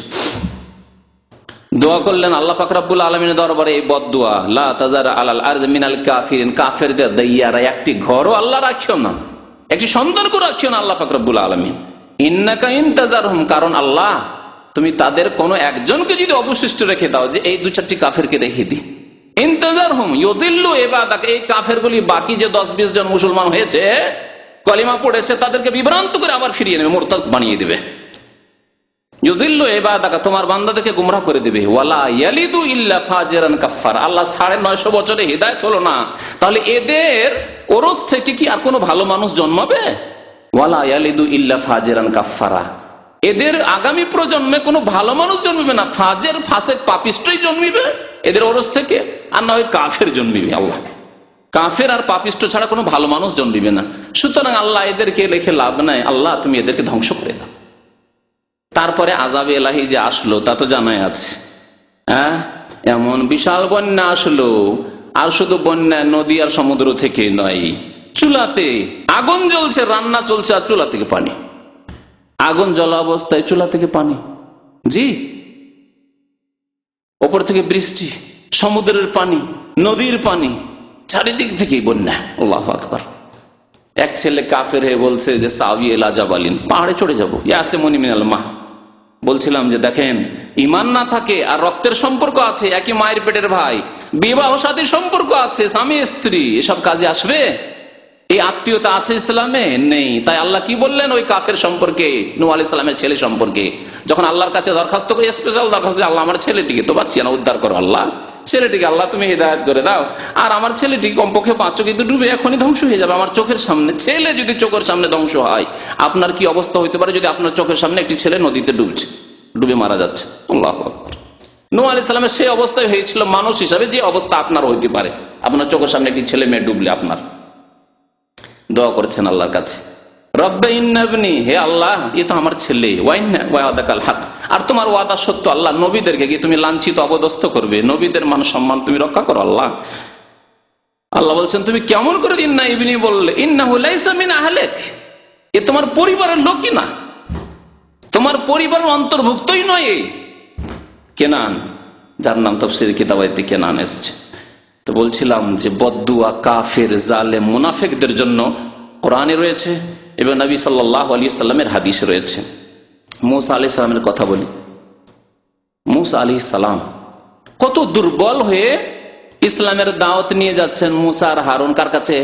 দোয়া করলেন আল্লাহ পাক রব্বুল আলামিনের দরবারে এই বদদুয়া, লা তাযার আলাল আরদি মিনাল কাফিরিন, কাফেরদের দাইয়ারা, একটি ঘরও আল্লাহ রাখিও না, একটি সন্তানকে রাখিও না আল্লাহ পাক রব্বুল আলামিন। ইন্নাকা ইনতাজারহুম, কারণ আল্লাহ তুমি তাদের কোনো একজনকে যদি অবশিষ্ট রেখে দাও, যে এই 2-4টি কাফেরকে রেখে দি, ইনতাজারহুম ইউদিল্লু ইবাদাক, এই কাফেরগুলি বাকি যে 10-20 জন মুসলমান হয়েছে, কলিমা পড়েছে, তাদেরকে বিভ্রান্ত করে আবার ফিরিয়ে নেবে, মুরতাদ বানিয়ে দিবে। ইউদিল্লু ইবাদাক, তোমার বান্দাদেরকে গুমরাহ করে দিবে। ওয়ালা ইয়ালিদু ইল্লা ফাজিরান কাফার, আল্লাহ 950 বছরে হিদায়াত হলো না, তাহলে এদের ওরস থেকে কি আর কোনো ভালো মানুষ জন্মাবে? ওয়ালা ইয়ালিদু ইল্লা ফাজিরান কাফারা, এদের আগামী প্রজন্মে কোনো ভালো মানুষ জন্মিবে না, ফাজের, ফাসেক, পাপিষ্টই জন্মিবে এদের ওরস থেকে, আর না হয় কাফের জন্মিবে। আল্লাহ কাফের আর পাপিষ্ট ছাড়া কোনো ভালো মানুষ জন্মিবে না। সুতরাং আল্লাহ এদেরকে রেখে লাভ নাই, আল্লাহ তুমি এদেরকে ধ্বংস করে দাও। তারপরে আযাবে ইলাহি যে আসলো তা তো জানাই আছে। হ্যাঁ, এমন বিশাল বন্যা আসলো, আর শুধু বন্যা নদী আর সমুদ্র থেকে নয়, চুলাতে আগুন জ্বলছে, রান্না চলছে, আর চুলা থেকে পানি, আগুন জ্বলা অবস্থায় চুলা থেকে পানি, জি, ওপর থেকে বৃষ্টি, সমুদ্রের পানি, নদীর পানি, চারিদিক থেকেই বন্যা। আল্লাহু আকবার। এক ছেলে কাফের হয়ে বলছে যে সাউই ইলা জাবালিন, পাহাড়ে চড়ে যাবো, ইয়াসিমুনি মিনাল মা। বলছিলাম যে দেখেন, ইমান না থাকে আর রক্তের সম্পর্ক আছে, একই মায়ের পেটের ভাই, বিবাহ সাথী সম্পর্ক আছে, স্বামী স্ত্রী, এসব কাজে আসবে? এই আত্মীয়তা আছে ইসলামে? নেই। তাই আল্লাহ কি বললেন ওই কাফের সম্পর্কে, নূহ আলাইহিস সালামের ছেলে সম্পর্কে, যখন আল্লাহর কাছে দরখাস্ত করে, স্পেশাল দরখাস্ত, আল্লাহ আমার ছেলেটিকে তো পাচ্ছি না, উদ্ধার করো আল্লাহ, ছেলেটিকে আল্লাহ তুমি হিদায়াত করে দাও, আর আমার ছেলেটি কমপক্ষে 5 চোখে তো ডুবে এখনই ধ্বংস হয়ে যাবে আমার চোখের সামনে। ছেলে যদি চোখের সামনে ধ্বংস হয়, আপনার কি অবস্থা হইতে পারে যদি আপনার চোখের সামনে একটি ছেলে নদীতে ডুবে মারা যাচ্ছে? আল্লাহু আকবার। নূহ আলাইহিস সালামের সেই অবস্থায় হয়েছিল মানুষ হিসাবে, যে অবস্থা আপনার হইতে পারে, আপনার চোখের সামনে একটি ছেলে মেয়ে ডুবলে আপনার। দোয়া করেছেন আল্লাহর কাছে, রব্বে ইন্নাবনি, হে আল্লাহ এ তো আমার ছেলে, ওয়াদাকাল হক, আর তোমার ওয়াদা সত্য আল্লাহ, নবীদেরকে কি তুমি লাঞ্ছিত অবদস্থ করবে, নবীদের মান সম্মান তুমি রক্ষা করো আল্লাহ। আল্লাহ বলছেন তুমি কেমন করে ইন্না ইবনি বললে, ইন্নাহু লাইসা মিন আহলিক, এ তোমার পরিবারের লোকই না, তোমার পরিবারের অন্তর্ভুক্তই নয়। কেনান, যার নাম তাফসীর কিতাবাইতে কেনান এসেছে। তো বলছিলাম যে বদদুয়া কাফের, জালেম, মুনাফিকদের জন্য কোরআনে রয়েছে এবং নবী সাল্লাল্লাহু আলাইহি সাল্লামের হাদিসে রয়েছে। মূসা আলাইহিস সালামের কথা বলি। মূসা আলাইহিস সালাম কত দুর্বল হয়ে ইসলামের দাওয়াত নিয়ে যাচ্ছেন। মূসা আর হারুন কার কাছে?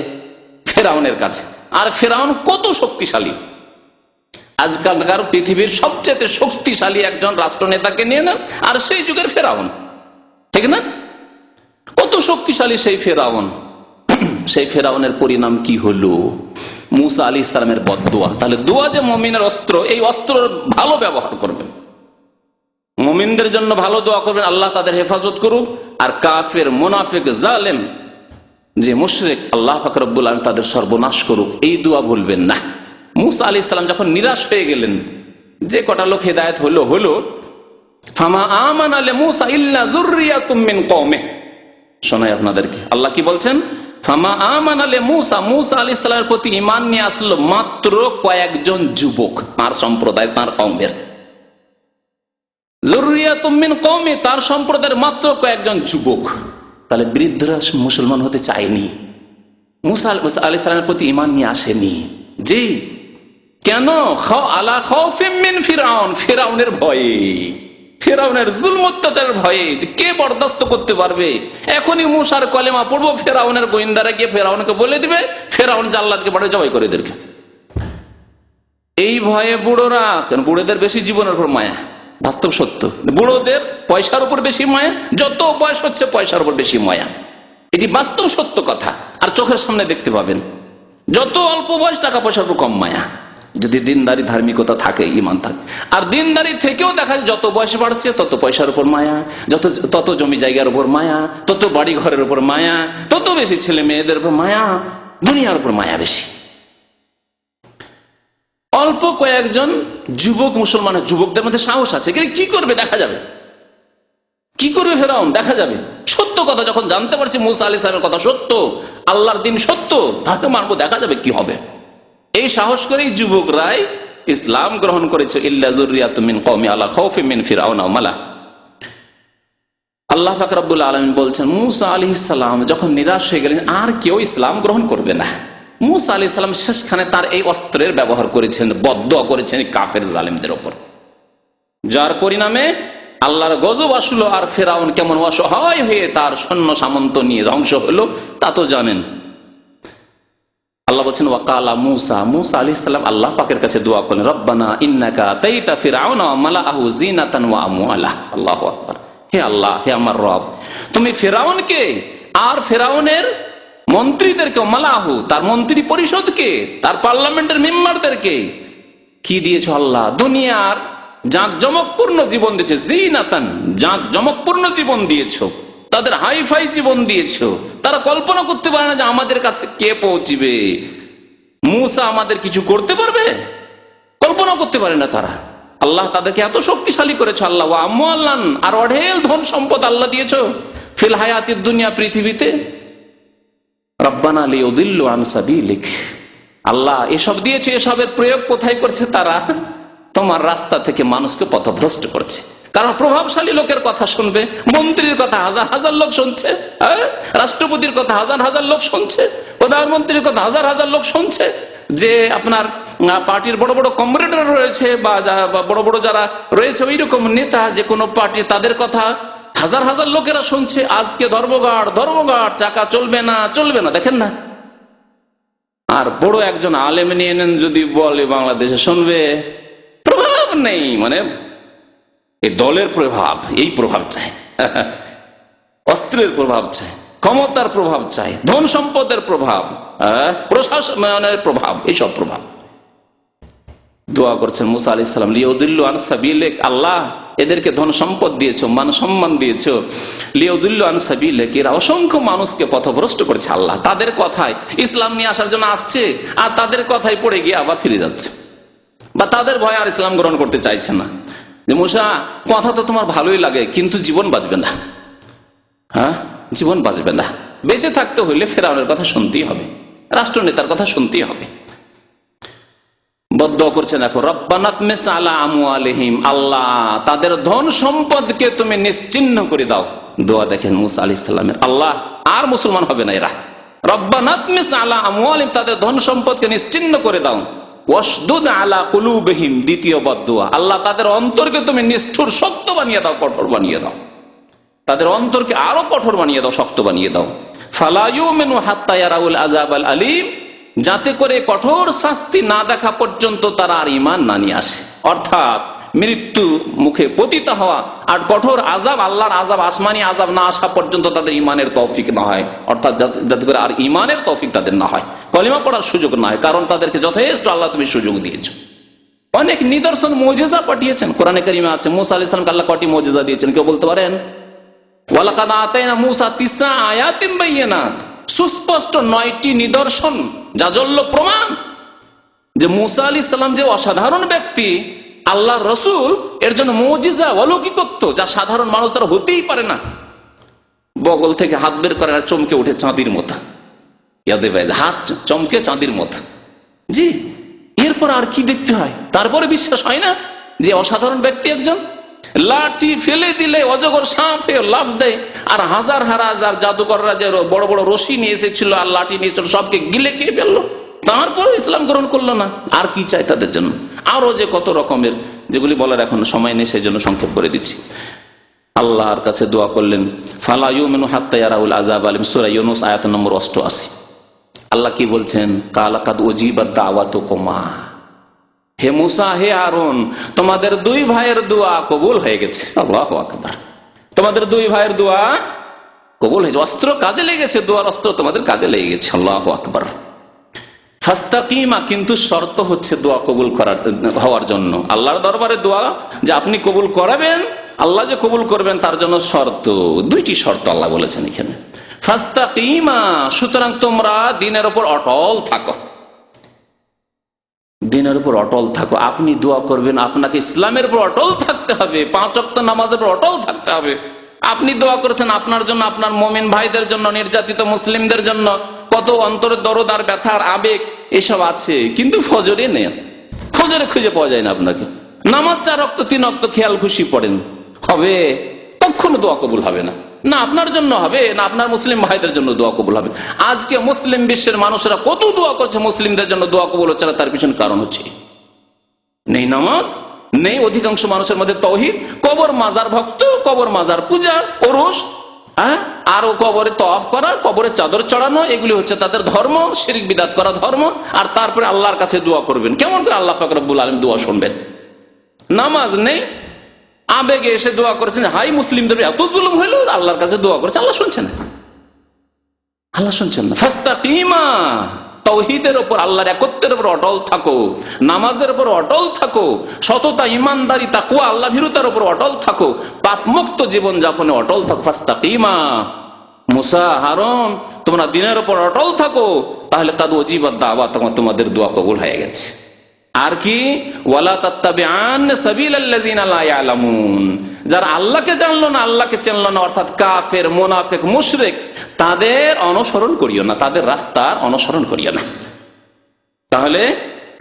ফেরাউনের কাছে। আর ফেরাউন কত শক্তিশালী, আজকালকার পৃথিবীর সবচেয়ে শক্তিশালী একজন রাষ্ট্রনেতাকে নিয়ে নেন, আর সেই যুগের ফেরাউন, ঠিক না? কত শক্তিশালী সেই ফেরাউন, সেই ফেরাউনের পরিণাম কি হলো? মুসা আলাইহিস সালামের বদদুয়া। তাহলে দোয়া যে মুমিনের অস্ত্র, এই অস্ত্রের ভালো ব্যবহার করবেন, মুমিনদের জন্য ভালো দোয়া করবেন, আল্লাহ তাদের হেফাজত করুক। আর কাফের, মুনাফিক, জালেম যে মুশরিক, আল্লাহ পাক রব্বুল আলামিন তাদের সর্বনাশ করুক, এই দোয়া ভুলবেন না। মুসা আলাইহিস সালাম যখন নিরাশ হয়ে গেলেন, যে কটা লোক হেদায়েত হলো, ফামা আমানা লিমুসা ইল্লা যুররিয়াতুম মিন কওমিহি। শোনাই আপনাদেরকে, আল্লাহ কি বলছেন? ফামা আমানা লিমুসা, মুসা আলাইহিস সালামের প্রতি ঈমান নিয়ে আসলো মাত্র কয়েকজন যুবক, তার সম্প্রদায়, তার কওমের। যুররিয়াতুম মিন কওমি, তার সম্প্রদায়ের মাত্র কয়েকজন যুবক। তাহলে বৃদ্ধরা মুসলমান হতে চায়নি, মুসা আলাইহিস সালামের প্রতি ঈমান নিয়ে আসেনি। জি, কেন? আলা খাউফিম মিন ফিরাউন, ফিরাউনের ভয়ে, ফেরাউনের জুলম অত্যাচারের ভয়ে, যে কে বরদাস্ত করতে পারবে। এখনই মুসার কলেমা পড়বো, ফেরাউনের গোয়েন্দারা গিয়ে ফেরাউনকে বলে দিবে, ফেরাউন জাল্লাদকে পাঠিয়ে জবাই করে দেবে। এই ভয়ে বুড়োরা, কেন বুড়োদের বেশি জীবনের উপর মায়া, বাস্তব সত্য। বুড়োদের পয়সার উপর বেশি মায়া, যত বয়স হচ্ছে পয়সার উপর বেশি মায়া, এটি বাস্তব সত্য কথা। আর চোখের সামনে দেখতে পাবেন, যত অল্প বয়স টাকা পয়সার উপর কম মায়া, যদি দিনদারি ধার্মিকতা থাকে, ইমান থাকে। আর দিনদারি থেকেও দেখা যায় যত বয়স বাড়ছে তত পয়সার উপর মায়া, তত জমি জায়গার উপর মায়া, তত বাড়ি ঘরের উপর মায়া, তত বেশি ছেলে মেয়েদের উপর মায়া, দুনিয়ার উপর মায়া বেশি। অল্প কয়েকজন যুবক, মুসলমানের যুবকদের মধ্যে সাহস আছে, কি করবে দেখা যাবে, কি করবে ফেরাউন দেখা যাবে। সত্য কথা যখন জানতে পারছি মুসা আলাইহিস সালামের কথা সত্য, আল্লাহর দিন সত্য, তাকে মানবো, দেখা যাবে কি হবে। এই সাহস করেই যুবকরাই ইসলাম গ্রহণ করেছে। ইল্লা যুররিয়াতুম মিন কওমি আলা খাউফিম মিন ফিরআউন ওয়া মালা। আল্লাহ পাক রব্বুল আলামিন বলছেন, মুসা আলাইহিস সালাম যখন নিরাশ হয়ে গেলেন, আর কেউ ইসলাম গ্রহণ করবে না, মুসা আলাইহিস সালাম শেষখানে তার এই অস্ত্রের ব্যবহার করেছেন, বদদুয়া করেছেন কাফের জালেমদের উপর, যার পরিণামে আল্লাহর গজব আসলো। আর ফেরাউন কেমন অসহায় হয়ে তার সৈন্য সামন্ত নিয়ে ধ্বংস হলো তা তো জানেন। আল্লাহ বলছেন, ওয়াকালা মুসা, মুসা আলাইহিস সালাম আল্লাহ পাকের কাছে দোয়া করলেন, রব্বানা ইন্নাকা আতাইতা ফিরআউনা ওয়া মালাআহু জিনাতান ওয়া আমওয়ালা। আল্লাহু আকবার। হে আল্লাহ, হে আমার রব, তুমি ফিরআউনকে আর ফিরআউনের মন্ত্রীদেরকে, মালাহু তার মন্ত্রী পরিষদকে, তার পার্লামেন্টের মেম্বারদেরকে কি দিয়েছো আল্লাহ? দুনিয়ার জাঁকজমকপূর্ণ জীবন দিয়েছো, জিনাতান জাঁকজমকপূর্ণ জীবন দিয়েছো, তাদের হাইফাই জীবন দিয়েছো। তারা কল্পনা করতে পারে না যে আমাদের কাছে কে পৌঁছবে, মুসা আমাদের কিছু করতে পারবে, কল্পনা করতে পারে না তারা। আল্লাহ তাদেরকে এত শক্তিশালী করেছো আল্লাহ। ওয়া আমওয়ালান, আর অঢেল ধন সম্পদ আল্লাহ দিয়েছো, ফিল হায়াতিদ দুনিয়া, পৃথিবীতে। রব্বানা লিয়ুদিল্লু আন সাবিলিক, আল্লাহ এসব দিয়েছে, এসবের প্রয়োগ কোথায় করছে? তারা তোমার রাস্তা থেকে মানুষকে পথভ্রষ্ট করছে। কারণ প্রভাবশালী লোকের কথা শুনবে, মন্ত্রীর কথা হাজার হাজার লোক শুনছে, রাষ্ট্রপতির কথা হাজার হাজার লোক শুনছে, প্রধানমন্ত্রীর কথা হাজার হাজার লোক শুনছে, যে আপনার পার্টির বড় বড় কমরেডর রয়েছে বা বড় বড় যারা রয়েছে ওই রকম নেতা, যে কোনো পার্টি, তাদের কথা হাজার হাজার লোকেরা শুনছে। আজকে ধর্মঘট, চাকা চলবে না, দেখেন না। আর বড় একজন আলেম নিয়ে নেন, যদি বলে বাংলাদেশে শুনবে, প্রভাব নেই, মানে এই দলের প্রভাব, এই প্রভাব চাই, অস্ত্রের প্রভাব চাই, ক্ষমতার প্রভাব চাই, ধন সম্পদের প্রভাব, প্রশাসনের প্রভাব, এইসব প্রভাব। দোয়া করছেন মুসা আলাইহিস সালাম, লিয়ুদিল্লু আন সাবিলিক, আল্লাহ এদেরকে ধন সম্পদ দিয়েছো, মান সম্মান দিয়েছো, লিয়ুদিল্লু আন সাবিলিক, এরা অসংখ্য মানুষকে পথভ্রষ্ট করেছে আল্লাহ। তাদের কথায় ইসলাম নিয়ে আসার জন্য আসছে, আর তাদের কথায় পড়ে গিয়ে আবার ফিরে যাচ্ছে, বা তাদের ভয়ে আর ইসলাম গ্রহণ করতে চাইছে না। যে মুসা, কথা তো তোমার ভালোই লাগে, কিন্তু জীবন বাঁচবে না, জীবন বাঁচবে না। বেঁচে থাকতে হইলে ফেরাউনের কথা শুনতেই হবে, রাষ্ট্রনেতার কথা শুনতেই হবে। বদদুয়া করছেন এখন, রব্বানা তমিস আলা আমওয়ালিহিম, আল্লাহ তাদের ধন সম্পদকে তুমি নিশ্চিহ্ন করে দাও। দোয়া দেখেন মুসা আলাইহিস সালামের, আল্লাহ আর মুসলমান হবে না এরা। রব্বানা তমিস আলা আমওয়ালিহিম, তাদের ধন সম্পদকে নিশ্চিহ্ন করে দাও। ওয়াশদুদ আলা কুলুবিহিম, দ্বিতীয় বদদুয়া, আল্লাহ তাদের অন্তরকে তুমি নিষ্ঠুর, শক্ত বানিয়ে দাও, কঠোর বানিয়ে দাও, তাদের অন্তরকে আরো কঠোর বানিয়ে দাও, শক্ত বানিয়ে দাও। ফালা ইউমিনু হাত্তা ইয়ারাউল আযাবাল আলীম, যাতে করে কঠোর শাস্তি না দেখা পর্যন্ত তারা আর ঈমান না নিয়ে আসে। অর্থাৎ মৃত্যু মুখে পতিত হওয়া, আর কঠোর আযাব, আল্লাহর আযাব, আসমানি আযাব না আসা পর্যন্ত তাদের ইমানের তৌফিক না হয়, অর্থাৎ যাতে করে আর ইমানের তৌফিক তাদের না হয়, কলিমা পড়ার সুযোগ না হয়, কারণ তাদেরকে যথেষ্ট আল্লাহ তুমি সুযোগ দিয়েছো। অনেক নিদর্শন মুজিজা পাঠিয়েছেন, কোরআনে কারিমে আছে মুসা আলাইহিস সালামকে আল্লাহ কয়টি মুজিজা দিয়েছেন কেউ বলতে পারেন? ওয়ালাকাদ আতাইনা মুসা 9 আয়াতিন বাইয়িনাত, সুস্পষ্ট 9টি নিদর্শন, জাজল্য প্রমাণ যে মুসা আলাইহিস সালাম যে অসাধারণ ব্যক্তি, আল্লাহর রসুল, এর জন্য মুজিজা, অলৌকিকত্ব যা সাধারণ মানুষ তারা হতেই পারে না। বগল থেকে হাত বের করে আর চমকে উঠে চাঁদির মতো, হাত চমকে চাঁদির মতো। জি, এরপর আর কি দেখতে হয়? তারপরে বিশ্বাস হয় না যে অসাধারণ ব্যক্তি একজন? লাঠি ফেলে দিলে অজগর সাপ লাফ দেয়, আর হাজার হাজার জাদুকররা যে বড় বড় রশি নিয়ে এসেছিল আর লাঠি নিয়ে এসেছিল সবকে গিলে খেয়ে ফেললো, তারপরে ইসলাম গ্রহণ করলো না। আর কি চাই তাদের জন্য? আরো যে কত রকমের, যেগুলি বলার এখন সময় নেই, সেই জন্য সংক্ষেপ করে দিচ্ছি। আল্লাহর কাছে দোয়া করলেন, ফালা ইউমিনু হাত্তা ইয়ারাউল আযাব আলিম, সূরা ইউনূস আয়াত নম্বর 88। আল্লাহ কি বলছেন? কালা কাদ উজিবাত দাওয়াতুকুমা, হে মুসা, হে হারুন, তোমাদের দুই ভাইয়ের দোয়া কবুল হয়ে গেছে। আল্লাহু আকবার, তোমাদের দুই ভাইয়ের দোয়া কবুল হয়েছে, অস্ত্র কাজে লেগেছে, দোয়ার অস্ত্র তোমাদের কাজে লেগে গেছে। আল্লাহু আকবার। ফাস্তাকিমা, কিন্তু শর্ত হচ্ছে দোয়া কবুল হওয়ার জন্য আল্লাহর দরবারে দোয়া যে আপনি কবুল করাবেন, আল্লাহ যে কবুল করবেন তার জন্য শর্ত, 2টি শর্ত আল্লাহ বলেছেন এখানে। ফাস্তাকিমা, সুতরাং তোমরা দ্বীনের উপর অটল থাকো, দ্বীনের উপর অটল থাকো। আপনি দোয়া করবেন, আপনাকে ইসলামের উপর অটল থাকতে হবে, 5 ওয়াক্ত নামাজের উপর অটল থাকতে হবে। আপনি দোয়া করেছেন আপনার জন্য, আপনার মুমিন ভাইদের জন্য, নির্যাতিত মুসলিমদের জন্য, কত অন্তরের দরদ আর ব্যথার আবেগ এসব আছে, কিন্তু ফজরে নেই, ফজরে খুঁজে পাওয়া যায় না আপনাকে। নামাজ 4 ওয়াক্ত 3 ওয়াক্ত খেয়াল খুশি পড়েন, হবে? কখনো দোয়া কবুল হবে না, না আপনার জন্য হবে, না আপনার মুসলিম ভাইদের জন্য দোয়া কবুল হবে। আজকে মুসলিম বিশ্বের মানুষেরা কত দোয়া করছে মুসলিমদের জন্য, দোয়া কবুল হচ্ছে না, তার পিছনে কারণ হচ্ছে নেই নামাজ, নেই অধিকাংশ মানুষের মধ্যে তাওহীদ, কবর মাজার ভক্ত, কবর মাজার পূজা, ওরস, আর কবরে তওয়াফ করা, কবরে চাদর চড়ানো, এগুলি হচ্ছে তাদের ধর্ম, শিরক বিদআত করা ধর্ম। আর তারপরে আল্লাহর কাছে দোয়া করবেন, কেমন করে আল্লাহ পাক রব্বুল আলামিন দোয়া শুনবেন? নামাজ নেই, আবেগে এসে দোয়া করেছেন, হাই মুসলিমদের এত জুলুম হইল, আল্লাহর কাছে দোয়া করেছে, আল্লাহ শুনছেন না, আল্লাহ শুনছেন না। ফাস্তাকিমা, তাওহীদের উপর, আল্লাহর একত্বের উপর অটল থাকো, নামাজের উপর অটল থাকো, সততা, ইমানদারি, তাকওয়া, আল্লাহ ভীরুতার উপর অটল থাকো, পাপমুক্ত জীবন যাপনে অটল থাকো। ফাস্তাকিমা, মুসা, হারুন, তোমরা দ্বীনের উপর অটল থাকো, তাহলে কাদ উজিবাত দাওয়াত, তোমাদের দোয়া কবুল হয়ে গেছে। আর কি? ওয়ালা তাত্তাবিআন সাবিলাল্লাযিনা লা ইয়ালামুন, যারা আল্লাহকে জানলো না, আল্লাহকে চিনলো না, অর্থাৎ কাফের, মুনাফিক, মুশরিক, তাদের অনুসরণ করিও না, তাদের রাস্তার অনুসরণ করিও না। তাহলে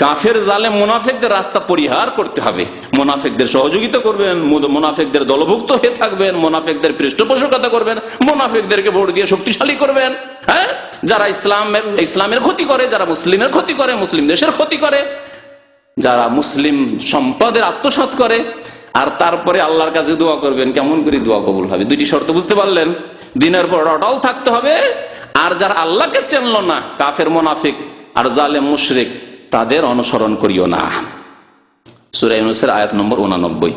কাফের, জালেম, মুনাফিকদের রাস্তা পরিহার করতে হবে, মুনাফিকদের সহযোগিতা করবেন, মুনাফিকদের দলভুক্ত হয়ে থাকবেন, মুনাফিকদের পৃষ্ঠপোষকতা করবেন, মুনাফিকদেরকে ভোট দিয়ে শক্তিশালী করবেন। হ্যাঁ, যারা ইসলামের ক্ষতি করে, যারা মুসলিমের ক্ষতি করে, মুসলিম দেশের ক্ষতি করে, যারা মুসলিম সম্পদের আত্মসাৎ করে, আর তারপরে আল্লাহর কাছে দোয়া করবেন। কেমন করে দোয়া কবুল হবে? 2টি শর্ত বুঝতে পারলেন? দ্বীনের উপর অটল থাকতে হবে, আর যারা আল্লাহকে চিনলো না, কাফের, মুনাফিক আর জালেম, মুশরিক, তাদের অনুসরণ করিও না। সূরা ইউনূসের আয়াত নম্বর 89।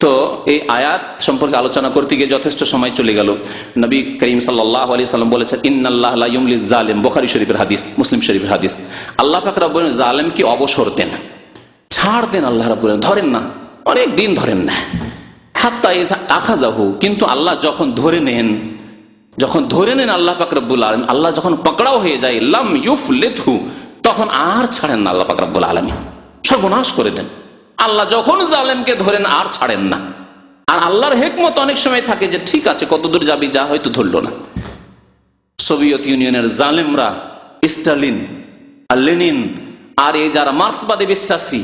তো এই আয়াত সম্পর্কে আলোচনা করতে গিয়ে যথেষ্ট সময় চলে গেল। নবী করিম সাল্লাল্লাহু আলাইহি সাল্লাম বলেছেন, ইন্নাল্লাহ লা ইউমলিল জালিম, বুখারী শরীফের হাদিস, মুসলিম শরীফের হাদিস। আল্লাহ পাক রব্বুল আলামিন জালেমকে অবসর দেন, ছাড় দেন, আল্লাহ রাব্বুল আলামিন ধরেন না, অনেক দিন ধরেন না, হাত্তা ইযা আখাযাহু, কিন্তু আল্লাহ যখন ধরে নেন, আল্লাহ পাক রব্বুল আলামিন, আল্লাহ যখন পাকড়াও হয়ে যায়, লাম ইউফলিতহু, তখন আর ছাড়েন না আল্লাহ পাক রব্বুল আলামিন, সর্বনাশ করে দেন। আল্লাহ যখন জালেমকে ধরেন আর ছাড়েন না। আর আল্লাহর হিকমত অনেক সময় থাকে যে ঠিক আছে, কতদূর যাবি যা, হয়তো ধরলো না। সোভিয়েত ইউনিয়নের জালেমরা, স্টালিন আর লেনিন আর এই যারা মার্ক্সবাদে বিশ্বাসী,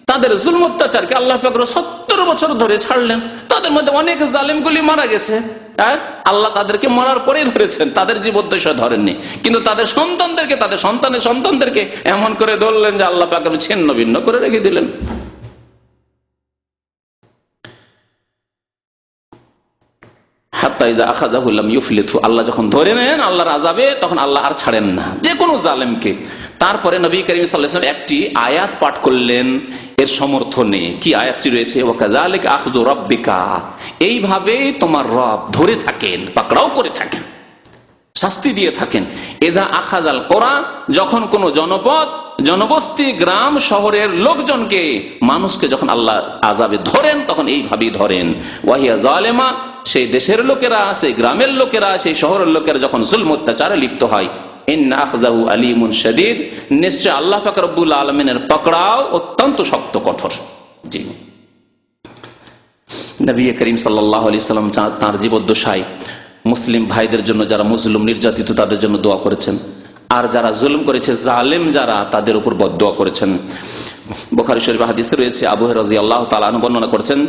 তাদের জুলম অত্যাচারকে আল্লাহ পাক 70 বছর ধরে ছাড়লেন। তাদের মধ্যে অনেক জালেমগুলি মারা গেছে, আল্লাহ তাদেরকে মারার পরেই ধরেছেন, তাদের জীবদ্দশা ধরেননি, কিন্তু তাদের সন্তানদেরকে, তাদের সন্তানের সন্তানদেরকে এমন করে ধরলেন যে আল্লাহ পাক ছিন্ন ভিন্ন করে রেখে দিলেন। আল্লাহ যখন ধরে নেন আল্লাহর আযাবে, তখন আল্লাহ আর ছাড়েন না যে কোনো জালেমকে। তারপরে নবী করিম সাল্লাল্লাহু আলাইহি ওয়াসাল্লাম একটি আয়াত পাঠ করলেন, এর সমর্থনে কি আয়াতটি রয়েছে, ওয়াকাযালিকা আখযু রাব্বিকা, এইভাবে তোমার রব ধরে থাকেন, পাকড়াও করে থাকেন, শাস্তি দিয়ে থাকেন। এদা আখাযাল কোরা, যখন কোন জনপদ, জনবস্তি, গ্রাম, শহরের লোকজনকে, মানুষকে যখন আল্লাহ আযাবে ধরেন, তখন এইভাবেই ধরেন। ওয়াহিয়া জালেমা, সেই দেশের লোকেরা, সেই গ্রামের লোকেরা, সেই শহরের লোকেরা যখন জুলম অত্যাচারে লিপ্ত হয়, ইন্না আখযাহু আলীমুন শাদীদ, নিশ্চয় আল্লাহ পাক রব্বুল আলামিনের পাকড়াও অত্যন্ত শক্ত, কঠোর। জি, নবী করিম সাল্লাল্লাহু আলাইহি সাল্লাম তাঁর জীবদ্দশায় মুসলিম ভাইদের জন্য, যারা মুজলুম নির্যাতিত, তাদের জন্য দোয়া করেছেন, আর যারা জুলুম করেছে, জালেম যারা, তাদের উপর বদদোয়া করেছেন। বুখারী শরীফে হাদিসে রয়েছে, আবু হুরায়রা রাদিয়াল্লাহু তাআলা আনহু বর্ণনা করেছেন,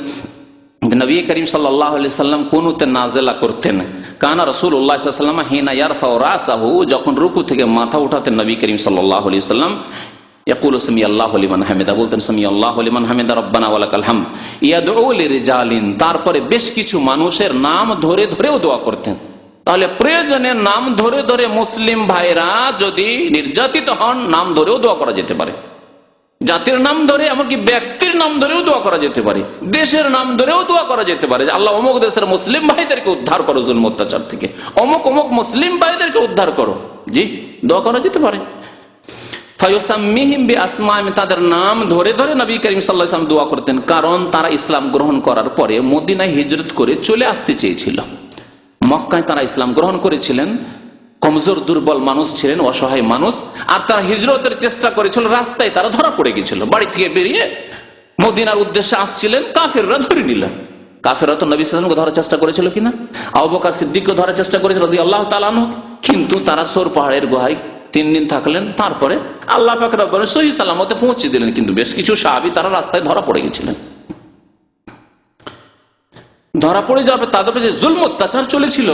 নবী করিম সাল্লাল্লাহু আলাইহি সাল্লাম কুনুতে নাজিলা করতেন। কানা রাসূলুল্লাহ সাল্লাল্লাহু আলাইহি ওয়াসাল্লাম হিনা ইয়ারফাউ রাসাহু, যখন রুকু থেকে মাথা উঠাতেন নবী করিম সাল্লাল্লাহু আলাইহি ওয়াসাল্লাম, ইয়াকুলু সামিআল্লাহু লিমান হামিদা, বলতেন সামিআল্লাহু লিমান হামিদা রব্বানা ওয়া লাকাল হামদ। ইয়াদউ লিরিজালিন, তারপরে বেশ কিছু মানুষের নাম ধরে ধরেও দোয়া করতেন। তাহলে প্রয়োজনে নাম ধরে ধরে মুসলিম ভাইরা যদি নির্যাতিত হন, নাম ধরেও দোয়া করা যেতে পারে, জাতির নাম ধরে, এমনকি ব্যক্তির নাম ধরেও দোয়া করা যেতে পারে, দেশের নাম ধরেও দোয়া করা যেতে পারে, যে আল্লাহ অমুক দেশের মুসলিম ভাইদেরকে উদ্ধার করো জুলম অত্যাচার থেকে, অমুক অমুক মুসলিম ভাইদেরকে উদ্ধার করো। জি, দোয়া করা যেতে পারে। ফায়ুসাম্মিহিম বিআসমাইহিম, তাদের নাম ধরে ধরে নবী করিম সাল্লাল্লাহু আলাইহি ওয়াসাল্লাম দোয়া করতেন, কারণ তারা ইসলাম গ্রহণ করার পরে মদিনায় হিজরত করে চলে আসতে চেয়েছিল। মক্কায় তারা ইসলাম গ্রহণ করেছিলেন, কমজোর দুর্বল মানুষ ছিলেন, অসহায় মানুষ, আর তারা হিজরতের চেষ্টা করেছিল, রাস্তায় তারা ধরা পড়ে গেছিল। বাড়ি থেকে বেরিয়ে মদিনার উদ্দেশ্যে আসছিলেন, কাফেররা ধরে নিল। কাফেররা তো নবী সাল্লাল্লাহু আলাইহি ওয়াসাল্লামকে ধরার চেষ্টা করেছিল কিনা, আবু বকর সিদ্দিককে ধরার চেষ্টা করেছিল রাদিয়াল্লাহু তাআলা আনহু, কিন্তু তারা সোর পাহাড়ের গুহায় 3 দিন থাকলেন, তারপরে আল্লাহ পাক রব্বুল আলামিন সহিহ সালামতে পৌঁছে দিলেন। কিন্তু বেশ কিছু সাহাবী তারা রাস্তায় ধরা পড়ে গেছিলেন। ধরা পড়ে যাওয়ার পর তাদের উপরে যে জুলম অত্যাচার চলেছিল,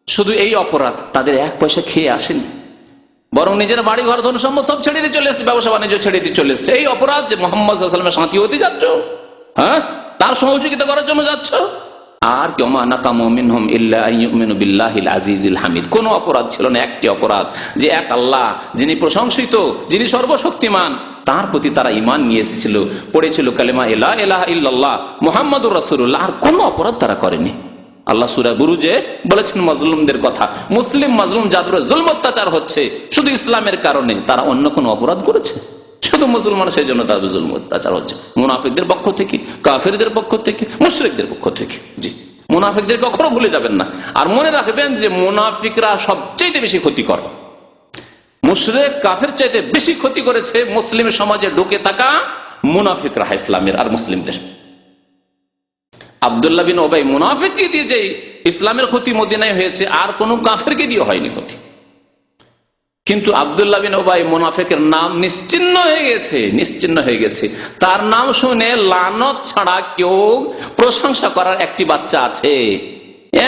শুধু এই অপরাধ, তাদের 1 পয়সা খেয়ে আসেনি, বরং নিজের বাড়ি ঘর ধন সম্পদ সব ছেড়ে দিয়ে চলে এসেছে, ব্যবসা বাণিজ্য ছেড়ে দিয়ে চলে এসেছে। এই অপরাধ যে মুহাম্মদ সাল্লাল্লাহু আলাইহি ওয়াসাল্লামের সাথী হতে যাচ্ছ, হ্যাঁ, তার সহযোগিতা করার জন্য যাচ্ছ, আর ওমা নাকামু মিনহুম ইল্লা আন ইউমিনু বিল্লাহিল আজিজিল হামিদ। কোন অপরাধ ছিল না, একটি অপরাধ, যে এক আল্লাহ, যিনি প্রশংসিত, যিনি সর্বশক্তিমান, তার প্রতি তারা ঈমান নিয়ে এসেছিল, পড়েছিল কালেমা লা ইলাহা ইল্লাল্লাহ মুহাম্মাদুর রাসূলুল্লাহ। আর কোন অপরাধ তারা করেনি। আল্লাহ সূরা বুরুজে বলেছেন মাজলুমদের কথা, মুসলিম মাজলুম যাদের জুলম অত্যাচার হচ্ছে শুধু ইসলামের কারণে, তারা অন্য কোন অপরাধ করেছে? শুধু মুসলমান, সেই জন্য তাদের জুলম অত্যাচার হচ্ছে, মুনাফিকদের পক্ষ থেকে, কাফিরদের পক্ষ থেকে, মুশরিকদের পক্ষ থেকে। জি, মুনাফিকদের কখনো ভুলে যাবেন না। আর মনে রাখবেন যে মুনাফিকরা সবচেয়ে বেশি ক্ষতিকর, মুশরিক কাফির চাইতে বেশি ক্ষতি করেছে মুসলিম সমাজে ঢুকে থাকা মুনাফিকরা, ইসলামের আর মুসলিমদের। আব্দুল্লাহ বিন উবাই মুনাফিককে দিয়ে যে ইসলামের ক্ষতি মদিনায় হয়েছে, আর কোন কাফেরকে দিয়ে হয়নি ক্ষতি। কিন্তু আব্দুল্লাহ বিন উবাই মুনাফিকের নাম নিশ্চিহ্ন হয়ে গেছে, নিশ্চিহ্ন হয়ে গেছে। তার নাম শুনে লানত ছাড়া কেউ প্রশংসা করার একটি বাচ্চা আছে?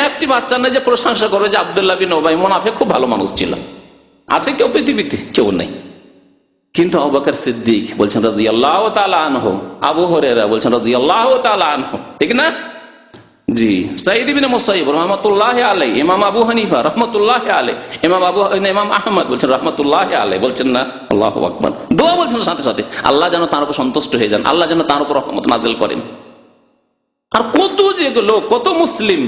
একটি বাচ্চা না যে প্রশংসা করবে যে আব্দুল্লাহ বিন উবাই মুনাফিক খুব ভালো মানুষ ছিল, আছে কেউ পৃথিবীতে? কেউ নেই। কিন্তু আবু বকর সিদ্দিক বলছেন রাদিয়াল্লাহু তাআলা আনহু, আবু হুরায়রা বলছেন রাদিয়াল্লাহু তাআলা আনহু, ঠিক না? জি, সাঈদ ইবনে মুসাইয়্যিব রাহমাতুল্লাহি আলাইহি, ইমাম আবু হানিফা রাহমাতুল্লাহি আলাইহি, ইমাম আহমদ বলছেন রাহমাতুল্লাহি আলাইহি, বলছেন না? আল্লাহু আকবার। দোয়া বলছেন সাথে সাথে, আল্লাহ যেন তার উপর সন্তুষ্ট হয়ে যান, আল্লাহ যেন তার উপর রহমত নাযিল করেন। আর কত যেগুলো, কত মুসলিম,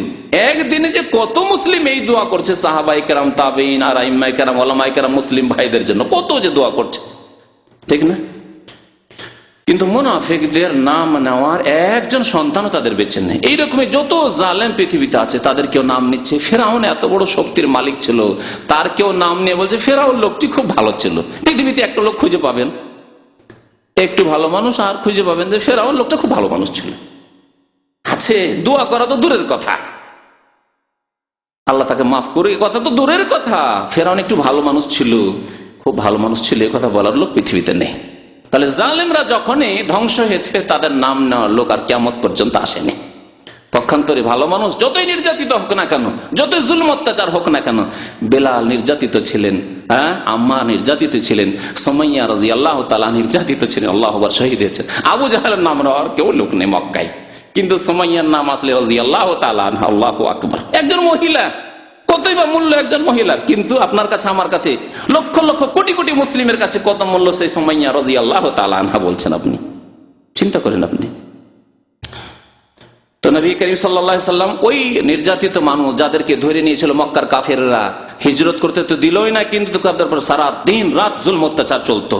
একদিনে যে কত মুসলিম এই দোয়া করছে, সাহাবায়ে কেরাম, তাবেঈন আর আইম্মায়ে কেরাম, উলামায়ে কেরাম মুসলিম ভাইদের জন্য কত যে দোয়া করছে, ঠিক না? কিন্তু মুনাফিকদের নাম নেওয়ার একজন সন্তানও তাদের বেঁচে নেই। এইরকমই যত জালেম পৃথিবীতে আছে তাদের কেউ নাম নিচ্ছে। ফেরাউন এত বড় শক্তির মালিক ছিল, তার কেউ নাম নিয়ে বলছে ফেরাউন লোকটি খুব ভালো ছিল। পৃথিবীতে একটা লোক খুঁজে পাবেন একটু ভালো মানুষ, আর খুঁজে পাবেন যে ফেরাউন লোকটা খুব ভালো মানুষ ছিল। আছে, দোয়া করা তো দূরের কথা, আল্লাহ তাকে মাফ করে, কথা তো দূরের কথা। ফেরাউন একটু ভালো মানুষ ছিল, খুব ভালো মানুষ ছিল, এই কথা বলার লোক পৃথিবীতে নেই। তাহলে জালেমরা যখনই ধ্বংস হয়েছে, তাদের নাম নেওয়ার লোক আর কিয়ামত পর্যন্ত আসেনি। পক্ষান্তরে ভালো মানুষ যতই নির্যাতিত হোক না কেন, যতই জুলম অত্যাচার হোক না কেন, বেলাল নির্যাতিত ছিলেন, হ্যাঁ, আম্মা নির্যাতিত ছিলেন, সুমাইয়া রাদিয়াল্লাহু তাআলা নির্যাতিত ছিলেন, আল্লাহু আকবার, শহীদ হয়েছেন। আবু জাহেলের নাম নেওয়ার কেউ লোক নেই মক্কায়, কিন্তু সুমাইয়ার নাম আসলে রাদিয়াল্লাহু তাআলা আনহা, আল্লাহু আকবার। একজন মহিলা, কতই বা মূল্য একজন মহিলার, কিন্তু আপনার কাছে আমার কাছে লক্ষ লক্ষ কোটি কোটি মুসলিমের কাছে কত মূল্য সেই সুমাইয়া রাদিয়াল্লাহু তাআলা আনহা বলছেন আপনি। চিন্তা করেন আপনি। তো নবী করিম সাল্লাল্লাহু আলাইহি সাল্লাম ওই নির্যাতিত মানুষ যাদেরকে ধরে নিয়েছিল মক্কার কাফেররা, হিজরত করতে তো দিলই না, কিন্তু তাদের উপর সারা দিন রাত জুলম অত্যাচার চলতো।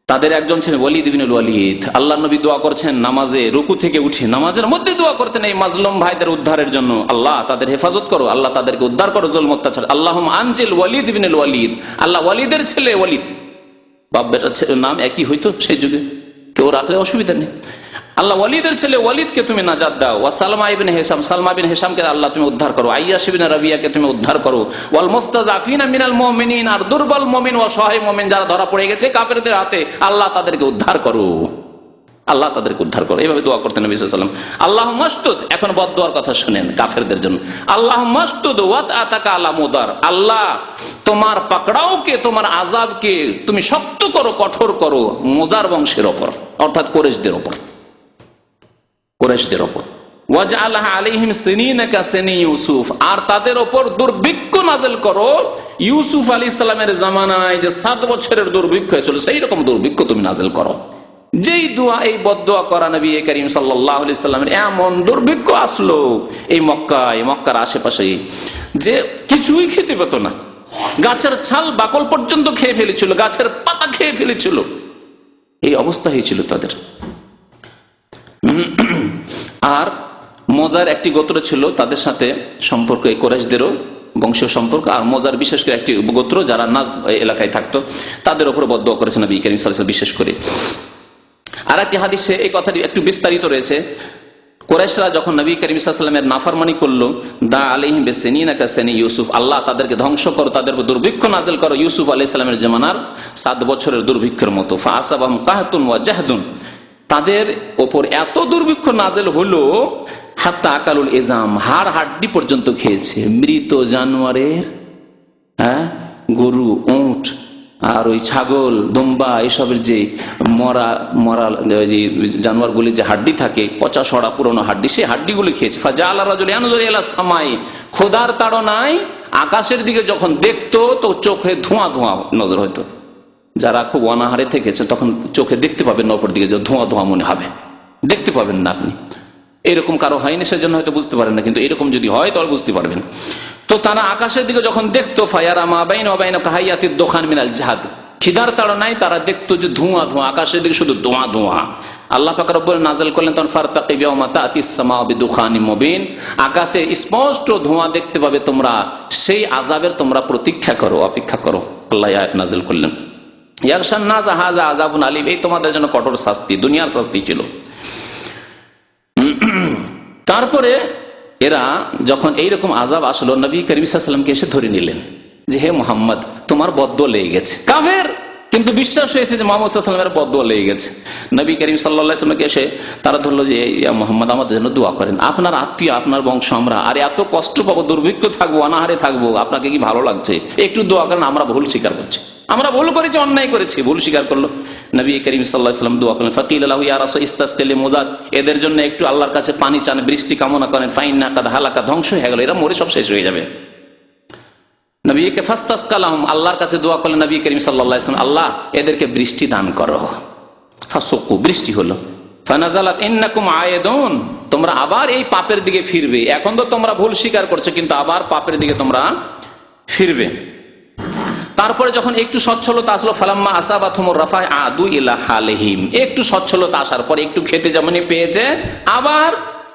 তাদের একজন ছিলেন ওয়ালিদ ইবনে ওয়ালিদ। আল্লাহ নবী দোয়া করছেন নামাজে, রুকু থেকে উঠে নামাজের মধ্যে দোয়া করতেন এই মাজলুম ভাইদের উদ্ধারের জন্য, আল্লাহ তাদের হেফাজত করো, আল্লাহ তাদেরকে উদ্ধার করো জুলম অত্যাচার। আল্লাহুম্মা আনজিল ওয়ালিদ ইবনে ওয়ালিদ, আল্লাহ ওয়ালিদের ছেলে ওয়ালিদ, বাপ বেটার নাম একই হইতো সেই যুগে, কেউ রাখলে অসুবিধা নেই। আল্লাহ ওয়ালিদের ছেলে ওয়ালিদকে তুমি নাজাত দাও। ওয়া সালমা ইবনে হিশাম, সালমা বিন হিশামকে আল্লাহ তুমি উদ্ধার করো। আইয়াশ ইবনে রাবিয়াকে তুমি উদ্ধার করো। ওয়াল মুস্তাজাফিনা মিনাল মুমিনিন, আর দুর্বল মুমিন ও অসহায় মুমিন যারা ধরা পড়ে গেছে কাফেরদের হাতে, আল্লাহ তাদেরকে উদ্ধার করো, আল্লাহ তাদেরকে উদ্ধার করো। এইভাবে দোয়া করতেন নবী সাল্লাল্লাহু আলাইহি ওয়াসাল্লাম। আল্লাহুম্মা আসতুদ, এখন বদদুয়ার কথা শুনেন কাফেরদের জন্য। আল্লাহুম্মা আসতুদ ওয়াত আতাকা আলা মুদার, আল্লাহ তোমার পাকড়াওকে, তোমার আযাবকে তুমি শক্ত করো, কঠোর করো মুদার বংশের উপর, অর্থাৎ কুরাইশদের উপর, কুরাইশদের উপর। ওয়াজআলহা আলাইহিম সিনিনা কাসিনি ইউসুফ, আর তাদের উপর দুর্ভিক্ষ নাযিল করো ইউসুফ আলাইহিস সালামের জামানায় যে 7 বছরের দুর্ভিক্ষ হয়েছিল, সেই রকম দুর্ভিক্ষ তুমি নাযিল করো। যেই দোয়া, এই বদদোয়া করা নবী করিম সাল্লাল্লাহু আলাইহি সাল্লামের, এমন দুর্ভিক্ষ আসলো এই মক্কায়, মক্কার আশেপাশে, যে কিছুই খেতে পেত না, গাছের ছাল বাকল পর্যন্ত খেয়ে ফেলেছিল, গাছের পাতা খেয়ে ফেলেছিল, এই অবস্থা হয়েছিল তাদের। আর মজার একটি গোত্র ছিল, তাদের সাথে সম্পর্ক এই কুরাইশদেরও বংশীয় সম্পর্ক, আর মজার বিশেষ করে একটি গোত্র যারা নাজ এলাকায় থাকতো, তাদের উপর বদদোয়া করেছেন নবী করিম সাল্লাল্লাহু আলাইহি ওয়াসাল্লাম বিশেষ করে। আর একটি হাদিসে এই কথাটি একটু বিস্তারিত রয়েছে। কুরাইশরা যখন নবী করিম সাল্লাল্লাহু আলাইহি ওয়াসাল্লামের নাফরমানি করলো, দা আলাইহিম বিসিনিনা কাসিনি ইউসুফ, আল্লাহ তাদেরকে ধ্বংস করো, তাদের উপর দুর্ভিক্ষ নাযিল করো ইউসুফ আলাইহিস সালামের জামানার 7 বছরের দুর্ভিক্ষের মতো। ফাআসাবাহুম কাহতুন ওয়া জাহদুন, তাদের ওপর এত দুর্ভিক্ষ নাযিল হলো, হাত্তা আকালুল ইজাম, হাড় হাড্ডি পর্যন্ত খেয়েছে, মৃত জানোয়ারের, গরু, উট, আর ওই ছাগল, দুম্বা, এসবের যে মরা মরা জানোয়ারগুলি যে হাড্ডি থাকে, পচা সড়া পুরনো হাড্ডি, সেই হাড্ডিগুলি খেয়েছে। ফাজাআলা রাজুলু ইয়ানজুরু ইলা সামাই, খোদার তাড়নায় আকাশের দিকে যখন দেখতো তো চোখে ধোঁয়া ধোঁয়া নজর হইতো। যারা খুব অনাহারে থেকেছে তখন চোখে দেখতে পাবেন না, অপর দিকে ধোঁয়া ধোঁয়া মনে হবে, দেখতে পাবেন না আপনি। এরকম কারো হয়নি সেজন্য হয়তো বুঝতে পারেন না, কিন্তু এরকম যদি হয় তাহলে বুঝতে পারবেন। তো তারা আকাশের দিকে যখন দেখতো, ফায়ারা মা বাইনা ওয়া বাইনা কাহাইয়াতিদ দুখান মিনাল জাহাদ, খিদার তাড়নায় তারা দেখতো যে ধোঁয়া ধোঁয়া, আকাশের দিকে শুধু ধোঁয়া ধোঁয়া। আল্লাহ পাক রব্বুল নাযিল করলেন তখন ফারতাকিব ইয়াওমা তা'তিস সামাউ বিদুখানিম মুবিন, আকাশে স্পষ্ট ধোঁয়া দেখতে পাবে তোমরা, সেই আযাবের তোমরা প্রতীক্ষা করো, অপেক্ষা করো। আল্লাহ আয়াত নাযিল করলেন, ইয়াগশান নাস হাযা আযাবুন আলীম, এই তোমাদের জন্য কঠোর শাস্তি, দুনিয়ার শাস্তি ছিল। তারপরে এরা যখন এইরকম আযাব আসলো, নবী করিম সাল্লাল্লাহু আলাইহি ওয়াসাল্লামকে এসে ধরে নিলেন যে হে মুহাম্মদ, তোমার বদদোয়া লেগে গেছে। কাফের, কিন্তু বিশ্বাস হয়েছে যে মুহাম্মদ সাল্লাল্লাহু আলাইহি ওয়াসাল্লামের বদদোয়া লেগে গেছে। নবী করিম সাল্লাল্লাহু আলাইহি ওয়াসাল্লামকে এসে তারা ধরলো যে ইয়া মুহাম্মদ, আমাদের জন্য দোয়া করেন, আপনার আত্মীয়, আপনার বংশ আমরা, আর এত কষ্ট পাবো, দুর্ভিক্ষ থাকবো, অনাহারে থাকবো, আপনাকে কি ভালো লাগছে? একটু দোয়া করেন, আমরা ভুল স্বীকার করছি, আমরা ভুল করেছি, অন্যায় করেছি, ভুল স্বীকার করলো। নবী করিম সাল্লাল্লাহু আলাইহি ওয়াসাল্লাম দোয়া করলেন, ফাকিলা লাহু ইয়া রাসূল ইস্তাসকি লিমুদার, এদের জন্য একটু আল্লাহর কাছে পানি চান, বৃষ্টি কামনা করেন, ফাইন্না কাদ হালাকা, ধ্বংস হয়ে গেল, এরা মরে সব শেষ হয়ে যাবে। নবীকে ফাস্তাসকা লাহুম, আল্লাহর কাছে দোয়া করলেন নবী করিম সাল্লাল্লাহু আলাইহি ওয়াসাল্লাম, আল্লাহ এদেরকে বৃষ্টি দান করো। ফাসুকু, বৃষ্টি হলো। ফানাজালাত ইন্নাকুম আয়েদুন, তোমরা আবার এই পাপের দিকে ফিরবে, এখন তো তোমরা ভুল স্বীকার করছো, কিন্তু আবার পাপের দিকে তোমরা ফিরবে। তারপরে যখন একটু সচ্ছলতা আসলো, ফালাম্মা আসাবাতুমুর রাফায় আদু ইলা হালিহিম, একটু সচ্ছলতা আসার পরে, একটু খেতে যেমনই পেয়েছে, আবার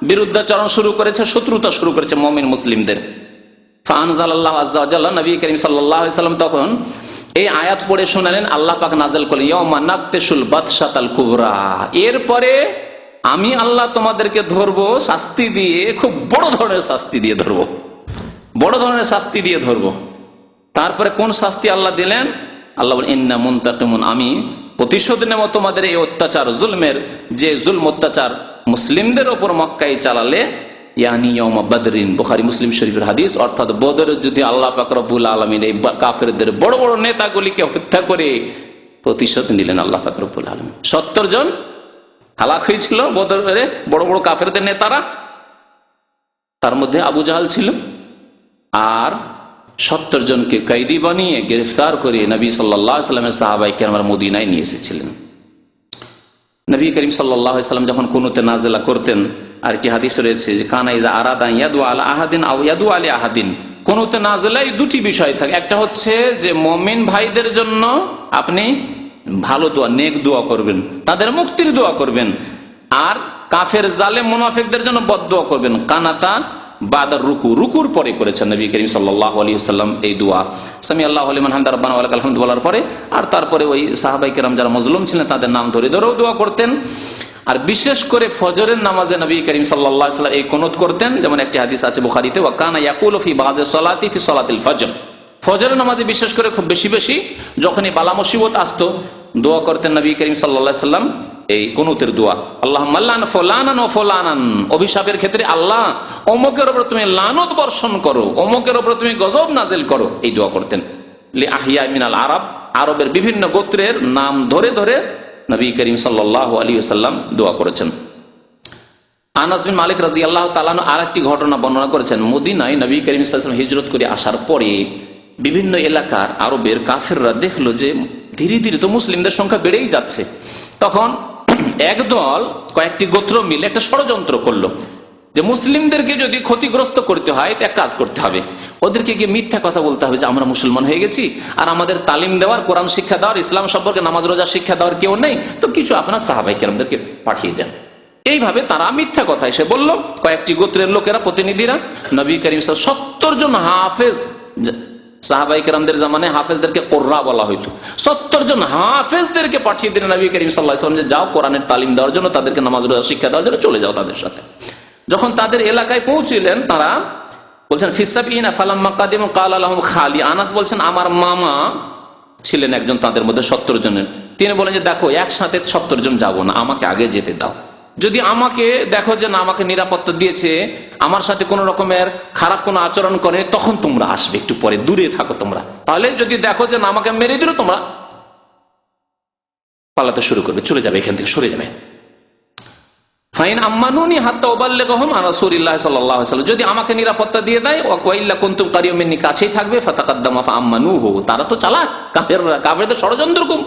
বিরুদ্ধাচরণ শুরু করেছে, শত্রুতা শুরু করেছে মুমিন মুসলিমদের। ফাআনজালাল্লাহু আযজা ওয়া জাল্লা, নবী করিম সাল্লাল্লাহু আলাইহি ওয়াসাল্লাম তখন এই আয়াত পড়ে শোনালেন, আল্লাহ পাক নাযিল করলেন, ইয়াউমা নাবতিশুল বাতশাতাল কুবরা, এরপরে আমি আল্লাহ তোমাদেরকে ধরবো শাস্তি দিয়ে, খুব বড় ধরনের শাস্তি দিয়ে ধরবো, বড় ধরনের শাস্তি দিয়ে ধরবো। তারপরে কোন শাস্তি আল্লাহ দিলেন? আল্লাহ বলেন, ইন্না মুনতাকিমুন, আমি প্রতিশোধ নেব তোমাদের এই অত্যাচার, জুলমের, যে জুলম অত্যাচার মুসলিমদের ওপর মক্কায় চালালে, ইয়ানি ইয়াউমা বদরিন, বুখারী মুসলিম শরীফের হাদিস, অর্থাৎ বদরের যুদ্ধে আল্লাহ পাক রব্বুল আলামিন এই কাফেরদের বড় বড় নেতাগুলিকে হত্যা করে প্রতিশোধ নিলেন আল্লাহ পাক রব্বুল আলামিন। 70 জন হালাক হয়েছিল বদরে, বড় বড় কাফেরদের নেতারা, তার মধ্যে আবু জাহাল ছিল, আর 70 জনকে কয়েদি বানিয়ে গ্রেফতার করে নবী সাল্লাল্লাহু আলাইহি ওয়াসাল্লামের সাহাবায়ে কেরাম মদিনায় নিয়ে এসেছিলেন। নবী নবী করিম সাল্লাল্লাহু আলাইহি ওয়াসাল্লাম যখন কুনুতে নাজিলা করতেন, আর একটি হাদিস রয়েছে যে কানা ইযা আরাদা ইয়াদু আলা আহাদিন আও ইয়াদু আলি আহাদিন, কুনুতে নাজিলায় দুটি বিষয় থাকে। একটা হচ্ছে যে মুমিন ভাইদের জন্য আপনি ভালো দোয়া, নেক দোয়া করবেন, তাদের মুক্তির দোয়া করবেন, আর কাফের জালেম মুনাফিকদের জন্য বদদোয়া করবেন। কানাতা বাদার রুকু, রুকুর পরে করেছেন নবী করিম সাল্লাল্লাহু আলাইহি ওয়াসাল্লাম এই দোয়া, সামি আল্লাহু লিমান হামিদা রাব্বানা ওয়া লাকাল হামদু বলার পরে। আর তারপরে ওই সাহাবায়ে কেরাম যারা মজলুম ছিলেন তাদের নাম ধরে ধরেও দোয়া করতেন। আর বিশেষ করে ফজরের নামাজে নবী করিম সাল্লাল্লাহু আলাইহি ওয়াসাল্লাম এই কুনুত করতেন। যেমন একটি হাদিস আছে বুখারীতে, ওয়া কানা ইয়াকুলু ফি বাদি সালাতি ফি সালাতিল ফজর, ফজরের নামাজে বিশেষ করে খুব বেশি বেশি যখনই বালা মুসিবত আসতো দোয়া করতেন নবী করিম সাল্লাল্লাহু আলাইহি ওয়াসাল্লাম এই কুনুতের দোয়া, আল্লাহুম্মা লান ফুলানান ওয়া ফুলানান, অভিশাপের ক্ষেত্রে আল্লাহ অমুকের উপর তুমি লানত বর্ষণ করো, অমুকের উপর তুমি গজব নাজিল করো, এই দোয়া করতেন। লি আহিয়া মিনাল আরব, আরবের বিভিন্ন গোত্রের নাম ধরে ধরে নবী করিম সাল্লাল্লাহু আলাইহি ওয়াসাল্লাম দোয়া করেছেন। আনাস বিন মালিক রাদিয়াল্লাহু তাআলা আনহু আরেকটি ঘটনা বর্ণনা করেছেন। মদিনায় নবী করিম সাল্লাল্লাহু আলাইহি ওয়াসাল্লাম হিজরত করে আসার পরে বিভিন্ন এলাকার আরবের কাফেররা দেখলো যে ধীরে ধীরে তো মুসলিমদের সংখ্যা বেড়েই যাচ্ছে। তখন একদল কয়েকটি গোত্র মিলে একটা ষড়যন্ত্র করলো যে মুসলিমদেরকে যদি ক্ষতিগ্রস্ত করতে হয় তো এক কাজ করতে হবে, ওদেরকে গিয়ে মিথ্যা কথা বলতে হবে যে আমরা মুসলমান হয়ে গেছি, আর আমাদের তালিম দেওয়ার, কোরআন শিক্ষা দেওয়ার, ইসলাম সম্পর্কে নামাজ রোজা শিক্ষা দেওয়ার কেউ নেই, তো কিছু আপনার সাহাবায়ে কেরামদেরকে পাঠিয়ে দেন। এইভাবে তারা মিথ্যা কথা এসে বলল। কয়েকটি গোত্রের লোকেরা, প্রতিনিধিরা নবী করিম 70 জন হাফেজ, সাহাবায়ে কেরামদের জামানে হাফেজদেরকে কোররা বলা হইতো, 70 জন হাফেজদেরকে পাঠিয়ে দিলেন নবী করিম সাল্লাল্লাহু আলাইহি ওয়াসাল্লাম যে যাও কোরআনের তালিম দেওয়ার জন্য, তাদেরকে নামাজ রোজা শিক্ষা দেওয়ার জন্য চলে যাও তাদের সাথে। যখন তাদের এলাকায় পৌঁছলেন তারা বলছেন ফিসাবিনা ফালাম্মা কাদিমু ক্বালা লাহুম খালি, আনাস বলছেন আমার মামা ছিলেন একজন তাদের মধ্যে 70 জনের, তিনি বলেন যে দেখো একসাথে 70 জন যাব না, আমাকে আগে যেতে দাও, যদি আমাকে দেখো যে না আমাকে নিরাপত্তা দিয়েছে, আমার সাথে কোন রকমের খারাপ কোনো আচরণ করে, তখন তোমরা আসবে, একটু পরে দূরে থাকো তোমরা, তাহলে যদি দেখো যে না আমাকে মেরে দিল তোমরা পালাতে শুরু করবে, চলে যাবে, এখান থেকে সরে যাবে। ফাইন আম্মানুনি হাত্তা উবাল্লিগুহুম আন রাসূলিল্লাহ সাল্লাল্লাহু আলাইহি ওয়াসাল্লাম, যদি আমাকে নিরাপত্তা দিয়ে দেয়, ওয়া ইল্লা কুনতুম কারিয়ুম মিন্নি, কাছেই থাকবে, ফাতাকাদ্দামা ফাআম্মানুহু, তারা তো চালাক, কাফেরদের ষড়যন্ত্র খুব,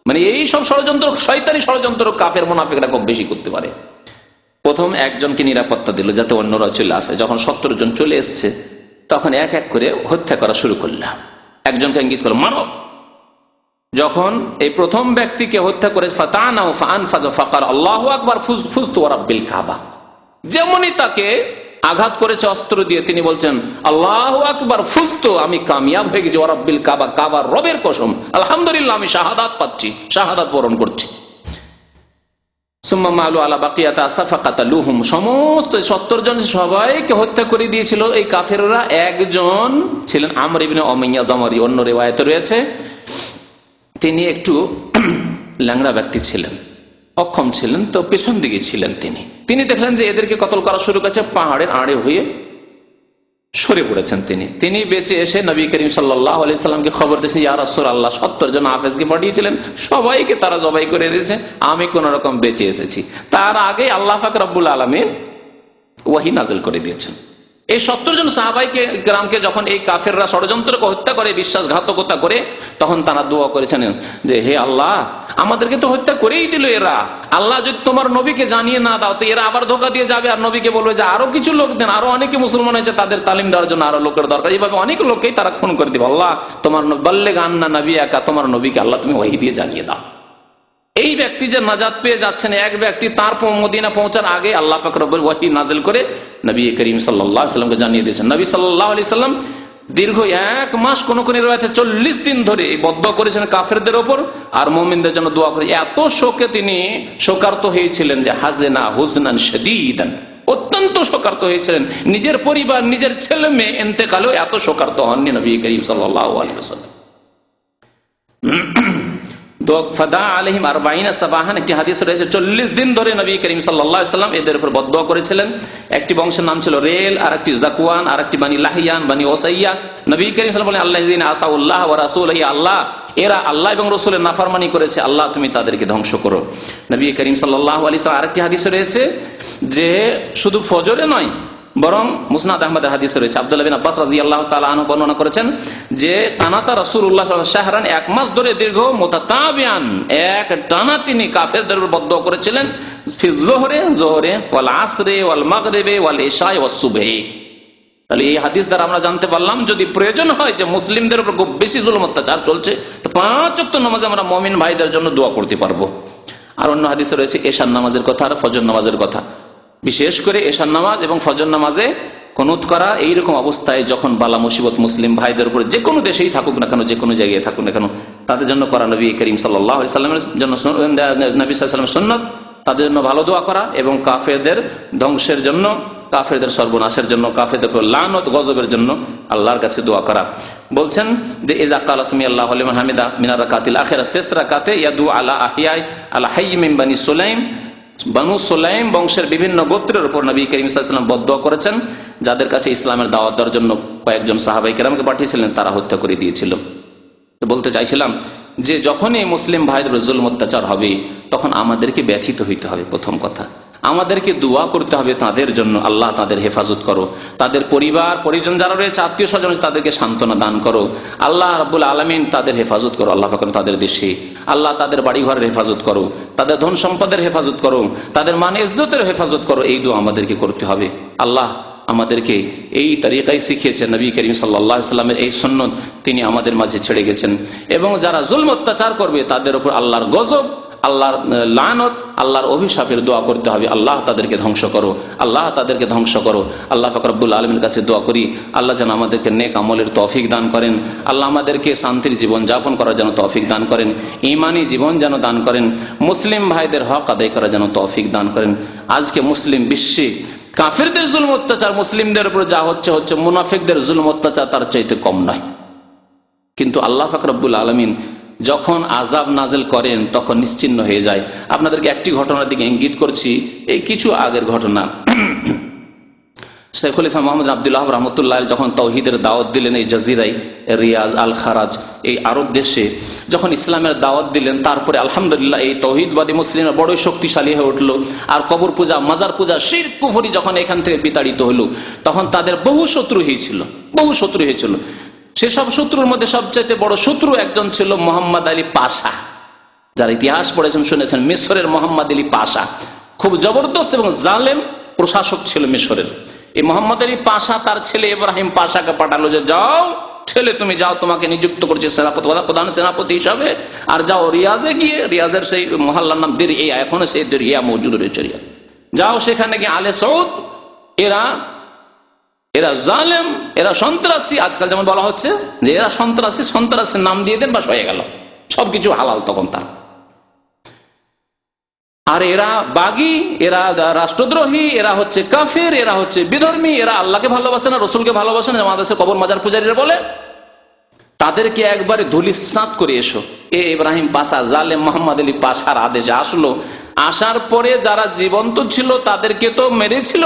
মানে এই সব ষড়যন্ত্র, শয়তানি ষড়যন্ত্র কাফের মুনাফিকরা খুব বেশি করতে পারে। প্রথম একজনকে নিরাপত্তা দিল যাতে অন্যরা চলে আসে। যখন 70 জন চলে এসছে তখন এক এক করে হত্যা করা শুরু করলাম, একজনকে ইঙ্গিত করল মারো। যখন এই প্রথম ব্যক্তিকে হত্যা করে ফাতানাহু ফাআনফাযা ফাকাল আল্লাহু আকবার ফুজতু ওয়া রাব্বিল কাবা, যেমনই তাকে আঘাত করেছে অস্ত্র দিয়ে তিনি বলছেন আল্লাহু আকবার ফুজতু, আমি কামিয়াব হয়ে গেছি, ওয়া রাব্বিল কাবা, কাবার রবের কসম, আলহামদুলিল্লাহ আমি শাহাদাত পাচ্ছি, শাহাদাত বরণ করছি। সুম্মা মালু আলা বাকিয়াতা সাফাকাতালুহুম, সমস্ত 70 জন সবাইকে হত্যা করে দিয়েছিল এই কাফেররা। একজন ছিলেন আমর ইবনে উমাইয়া দমরি, অন্য রিওয়ায়াতে রয়েছে তিনি একটু ল্যাংড়া ব্যক্তি ছিলেন, অক্ষম ছিলেন, তো পেছন দিকে ছিলেন। তিনি দেখলেন যে এদেরকে কতল করা শুরু করেছে, পাহাড়ের আড়ে হয়ে সরে পড়েছেন। তিনি বেঁচে এসে নবী করিম সাল্লাল্লাহু আলাইহি সাল্লামকে খবর দিয়েছেন, ইয়া রাসূলুল্লাহ 70 জন হাফেজকে পাঠিয়েছিলেন, সবাইকে তারা জবাই করে দিয়েছে, আমি কোন রকম বেঁচে এসেছি। তার আগে আল্লাহ পাক রব্বুল আলামিন ওয়াহী নাযিল করে দিয়েছেন। এই 70 জন সাহাবায়ে কেরামকে যখন এই কাফেররা ষড়যন্ত্রকে হত্যা করে, বিশ্বাসঘাতকতা করে, তখন তারা দোয়া করেছেন যে হে আল্লাহ আমাদেরকে তো হত্যা করেই দিল এরা, আল্লাহ যদি তোমার নবীকে জানিয়ে না দাও তো এরা আবার ধোঁকা দিয়ে যাবে, আর নবীকে বলবে যে আরো কিছু লোক দেন, আরো অনেকে মুসলমান হয়েছে, তাদের তালিম দেওয়ার জন্য আরো লোকের দরকার, এইভাবে অনেক লোককেই তারা খুন করে দিবে। আল্লাহ তোমার বাল্লিগ আন্না নবিয়াকা, তোমার নবীকে আল্লাহ তুমি ওহী দিয়ে জানিয়ে দাও। এই ব্যক্তি যে নাজাত পেয়ে যাচ্ছেন, এক ব্যক্তি তার মদিনা পৌঁছার আগে আল্লাহ পাক রব্বুল ওয়াহী নাযিল করে নবী করিম সাল্লাল্লাহু আলাইহি সাল্লামকে জানিয়ে দিয়েছেন। নবী সাল্লাল্লাহু আলাইহি সাল্লাম দীর্ঘ 1 মাস, কোন রিওয়ায়াতে 40 দিন ধরে এই বদদোয়া করেছেন কাফেরদের ওপর, আর মুমিনদের জন্য দোয়া করে। এত শোকে তিনি শোকার্ত হয়েছিলেন যে হাজনা হুজনান শাদীদান, অত্যন্ত শোকার্ত হয়েছিলেন। নিজের পরিবার, নিজের ছেলে মেয়ে ইন্তেকালেও এত শোকার্ত হননি নবী করিম সাল্লাল্লাহু আলাইহি ওয়াসাল্লাম। ফাদা আলাইহিম 40 সাবাহান, একটি হাদিস রয়েছে 40 দিন ধরে নবী করিম সাল্লাল্লাহু আলাইহি ওয়াসাল্লাম এদের উপর বদদোয়া করেছিলেন। একটি বংশের নাম ছিল রেল, আর একটি জাকওয়ান, আর একটি বানি লাহিয়ান, বানি ওসাইয়া। নবী করিম সাল্লাল্লাহু আলাইহি ওয়াসাল্লাম বলেন আল্লাযিনা আসাউল্লাহ ওয়া রাসূলুহু, আল্লাহ এরা আল্লাহ এবং রাসূলের নাফরমানি করেছে, আল্লাহ তুমি তাদেরকে ধ্বংস করো। নবী করিম সাল্লাল্লাহু আলাইহি ওয়াসাল্লাম আরেকটি হাদিস রয়েছে যে শুধু ফজরে নয়, বরং মুসনাদ আহমদের হাদিসে রয়েছে, আব্দুল্লাহ বিন আব্বাস রাদিয়াল্লাহু তাআলা আনহু বর্ণনা করেছেন যে কানাতা রাসূলুল্লাহ সাল্লাল্লাহু আলাইহি ওয়াসাল্লাম শাহরান, 1 মাস ধরে দীর্ঘ মুতাতাবিআন এক টানা তিনি কাফেরদের উপর বদদুয়া করেছিলেন, ফি যোহরে ওয়াল আসরে ওয়াল মাগরিবে ওয়াল ইশায়ে ওয়াস সুবহি। তাহলে এই হাদিস দ্বারা আমরা জানতে পারলাম যদি প্রয়োজন হয় যে মুসলিমদের উপর খুব বেশি জুলুম অত্যাচার চলছে, তো 5 ওয়াক্ত নামাজে আমরা মুমিন ভাইদের জন্য দোয়া করতে পারবো। আর অন্য হাদিসে রয়েছে এশার নামাজের কথা আর ফজর নামাজের কথা, বিশেষ করে এশার নামাজ এবং ফজর নামাজে কুনুত করা। এইরকম অবস্থায় যখন বালা মুসিবত মুসলিম ভাইদের উপরে যে কোনো দেশেই থাকুক না কেন, যে কোনো জায়গায় থাকুক না কেন, তাদের জন্য করা নবী করিম সাল্লাল্লাহু আলাইহি সাল্লামের জন্য, নবী সাল্লাল্লাহু আলাইহি ওয়াসাল্লামের সুন্নাত, তাদের জন্য ভালো দোয়া করা এবং কাফেরদের ধ্বংসের জন্য, কাফেরদের সর্বনাশের জন্য, কাফেরদের উপর লানত গজবের জন্য আল্লাহর কাছে দোয়া করা। বলছেন যে ইযা ক্বালা সামিআল্লাহু লিমান হামিদা মিনার রাকাতিল আখিরা, শেষ রাকাতে ইয়াদু আলা আহিয়াই আলা হাইয়্যি মিন বানি সুলাইম, বানু সুলাইম বংশের বিভিন্ন গোত্রের উপর নবী করিম সাল্লাল্লাহু আলাইহি ওয়াসাল্লাম বদদুয়া করেছেন, যাদের কাছে ইসলামের দাওয়াত দেওয়ার জন্য কয়েকজন সাহাবায়ে কেরামকে পাঠিয়েছিলেন, তারা হত্যা করে দিয়েছিল। তো বলতে চাইছিলাম যে যখনই মুসলিম ভাইদের উপর জুলুম অত্যাচার হবে তখন আমাদেরকে ব্যথিত হইতে হবে। প্রথম কথা, আমাদেরকে দোয়া করতে হবে তাদের জন্য, আল্লাহ তাদের হেফাজত করো, তাদের পরিবার পরিজন যারা রয়েছে, আত্মীয় স্বজন, তাদেরকে সান্ত্বনা দান করো, আল্লাহ রাব্বুল আলামিন তাদের হেফাজত করো, আল্লাহ পাক তাদের দেশে, আল্লাহ তাদের বাড়িঘরের হেফাজত করো, তাদের ধন সম্পদের হেফাজত করো, তাদের মান ইজ্জতের হেফাজত করো। এই দোয়া আমাদেরকে করতে হবে। আল্লাহ আমাদেরকে এই তরিকাই শিখিয়েছেন, নবী করিম সাল্লাল্লাহু আলাইহি ওয়াসাল্লামের এই সুন্নাত তিনি আমাদের মাঝে ছেড়ে গেছেন। এবং যারা জুলম অত্যাচার করবে তাদের উপর আল্লাহর গজব, আল্লাহর লানত, আল্লাহর অভিশাপের দোয়া করতে হবে, আল্লাহ তাদেরকে ধ্বংস করো, আল্লাহ তাদেরকে ধ্বংস করো। আল্লাহ পাক রব্বুল আলামিনের কাছে দোয়া করি আল্লাহ যেন আমাদেরকে নেক আমলের তৌফিক দান করেন, আল্লাহ আমাদেরকে শান্তির জীবন যাপন করার যেন তৌফিক দান করেন, ঈমানি জীবন যেন দান করেন, মুসলিম ভাইদের হক আদায় করার যেন তৌফিক দান করেন। আজকে মুসলিম বিশ্বে কাফেরদের জুলুম অত্যাচার মুসলিমদের উপর যা হচ্ছে, মুনাফিকদের জুলুম অত্যাচার তার চাইতে কম নয়। কিন্তু আল্লাহ পাক রব্বুল আলামিন যখন আযাব নাযিল করেন তখন নিশ্চিহ্ন হয়ে যায়। আপনাদেরকে একটি ঘটনার দিকে ইঙ্গিত করছি, এই কিছু আগের ঘটনা। শেখুল ইসলাম মোহাম্মদ আব্দুল্লাহ রহমতুল্লাহ যখন তাওহীদের দাওয়াত দিলেন এই জাজিরাই রিয়াজ আল খারাজ এই আরব দেশে যখন ইসলামের দাওয়াত দিলেন, তারপরে আলহামদুলিল্লাহ এই তাওহীদবাদী মুসলিমরা বড়ই শক্তিশালী হয়ে উঠলো। আর কবর পূজা, মাজার পূজা, শিরক কুফরি যখন এখান থেকে বিতাড়িত হলো, তখন তাদের বহু শত্রু হয়েছিল। সেসব শত্রুর মধ্যে সবচেয়ে বড় শত্রু একজন ছিল মোহাম্মদ আলী পাশা। যারা ইতিহাস পড়েছেন শুনেছেন, মিশরের মোহাম্মদ আলী পাশা খুব জবরদস্ত এবং জালেম প্রশাসক ছিল মিশরের। এই মোহাম্মদ আলী পাশা তার ছেলে ইব্রাহিম পাশাকে পাঠালো যে যাও ছেলে, তুমি যাও, তোমাকে নিযুক্ত করছে সেনাপতি, প্রধান সেনাপতি হিসাবে, আর যাও রিয়াজে গিয়ে, রিয়াজের সেই মহল্লার নাম দিরইয়া, এখনো সেই দিরইয়া মৌজুদ রয়েছে রিয়াজ, যাও সেখানে গিয়ে আলে সৌদ, এরা জালেম, এরা সন্ত্রাসী, আজকাল যেমন বলা হচ্ছে যে এরা সন্ত্রাসীর নাম দিয়ে দেন, বাস হয়ে গেল, সবকিছু হালাল তখন তার। আর এরা বাগী, এরা রাষ্ট্রদ্রোহী, এরা হচ্ছে কাফির, এরা হচ্ছে বিধর্মী, এরা আল্লাহকে ভালোবাসে না, রসুলকে ভালোবাসে না, আমাদের কবর মাজার পূজারীরা বলে। তাদেরকে একবারে ধুলিসাৎ করে এসো। ইব্রাহিম পাশা জালেম মোহাম্মদ আলী পাশার আদেশে আসলো। আসার পরে যারা জীবন্ত ছিল তাদেরকে তো মেরেছিল।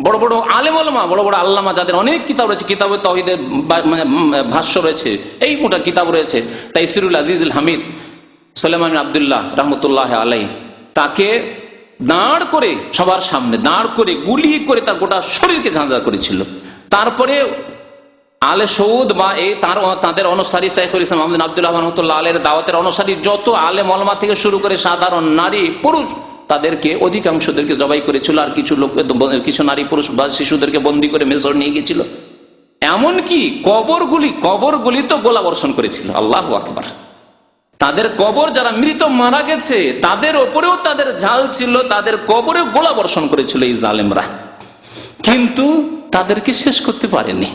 বড় বড় আলেম ওলামা, বড় বড় আল্লামা, যাদের অনেক কিতাব রয়েছে, কিতাবে তাওহীদের ভাষ্য রয়েছে, এই মোটা কিতাব রয়েছে, তাইসিরুল আজিজুল হামিদ, সুলাইমান আব্দুল্লাহ রহমতুল্লাহ আলাইহি, তাকে দাঁড় করে সবার সামনে দাঁড় করে গুলি করে তার গোটা শরীরকে ঝাঁঝরা করেছিল। তারপরে আলে সৌদ বা এই তাদের অনুসারী শাইখুল ইসলাম মোহাম্মদ আব্দুল্লাহ রহমতুল্লাহ আলাইহির দাওয়াতের অনুসারী যত আলেম ওলামা থেকে শুরু করে সাধারণ নারী পুরুষ, তাদেরকে অধিকাংশদেরকে জবাই করেছিল। আর কিছু নারী পুরুষ বা শিশুদেরকে বন্দী করে মিশর নিয়ে গিয়েছিল। এমনকি কবরগুলি তো গোলা বর্ষণ করেছিল। আল্লাহু আকবার। তাদের কবর, যারা মৃত মারা গেছে তাদের ওপরেও তাদের ঝাল ছিল, তাদের কবরে গোলা বর্ষণ করেছিল এই জালেমরা, কিন্তু তাদেরকে শেষ করতে পারেনি।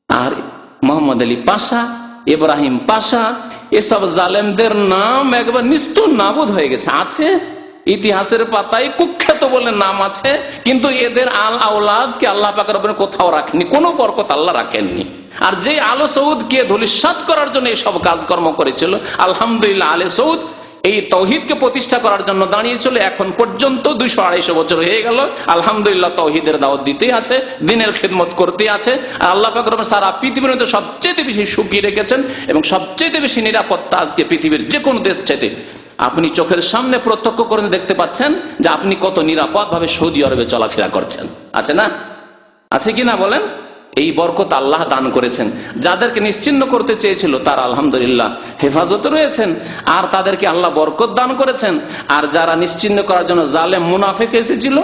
আর মোহাম্মদ আলী পাশা, ইব্রাহিম পাশা, এসব জালেমদের নাম একবার নিস্তুল নাবুদ হয়ে গেছে। আছে ইতিহাসের পাতায় কুখ্যাত বলে নাম আছে, কিন্তু এদের আল আওলাদকে আল্লাহ পাকের উপরে কোথাও রাখেনি, কোনো বরকত আল্লাহ রাখেননি। আর যে আলে সৌদকে ধূলিসাৎ করার জন্য এইসব কাজকর্ম করেছিল, আলহামদুলিল্লাহ আলে সৌদ এই তাওহীদকে প্রতিষ্ঠা করার জন্য দাঁড়িয়েছিল। এখন পর্যন্ত 200-250 বছর হয়ে গেল, আলহামদুলিল্লাহ তাওহীদের দাওয়াত দিতে আছে, দ্বীনের খিদমত করতে আছে। আর আল্লাহ পাক সারা পৃথিবীর মধ্যে সবচেয়ে বেশি সুখী রেখেছেন এবং সবচেয়ে বেশি নিরাপত্তা আজকে পৃথিবীর যে কোনো দেশ চাইতে আপনি চোখের সামনে প্রত্যক্ষ করে দেখতে পাচ্ছেন যে আপনি কত নিরাপদ ভাবে সৌদি আরবে চলাফেরা করছেন। আছে না? আছে কিনা বলেন? এই বরকত আল্লাহ দান করেছেন। যাদেরকে নিশ্চিহ্ন করতে চেয়েছিল তারা আলহামদুলিল্লাহ হেফাজতে রয়েছেন, আর তাদেরকে আল্লাহ বরকত দান করেছেন। আর যারা নিশ্চিহ্ন করার জন্য জালেম মুনাফিক এসেছিল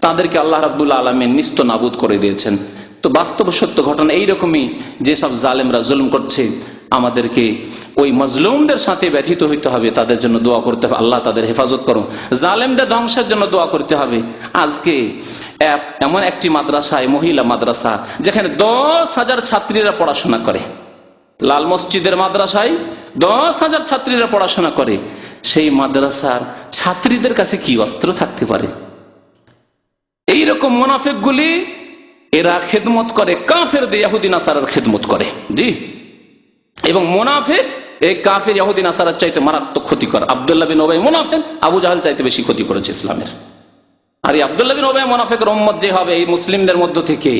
তাদেরকে আল্লাহ রাব্বুল আলামিন নিস্ত নাবুদ করে দিয়েছেন। তো বাস্তব সত্য ঘটনা এইরকমই, যেসব জালেমরা জুলুম করছে আমাদেরকে ওই মজলুমদের সাথে ব্যথিত হইতে হবে, তাদের জন্য দোয়া করতে হবে, আল্লাহ তাদের হেফাজত করো। জালেমদের ধ্বংসের জন্য দোয়া করতে হবে। আজকে এমন একটি মাদ্রাসায়, মহিলা মাদ্রাসা, যেখানে 10,000 ছাত্রীরা পড়াশোনা করে, লাল মসজিদের মাদ্রাসায় 10,000 ছাত্রীরা পড়াশোনা করে, সেই মাদ্রাসার ছাত্রীদের কাছে কি অস্ত্র থাকতে পারে? এইরকম মুনাফিকগুলি এরা খেদমত করে কাফেরদের, ইহুদি নাসারার খেদমত করে। জি, এবং মুনাফিক এই কাফের ইহুদি নাসারার চাইতে মারাত্মক ক্ষতিকর। আব্দুল্লাহ বিন উবাই মুনাফিক আবু জাহেল চাইতে বেশি ক্ষতি করেছে ইসলামের। আর এই আব্দুল্লাহ বিন উবাই মুনাফিকের উম্মত যে হবে এই মুসলিমদের মধ্য থেকে,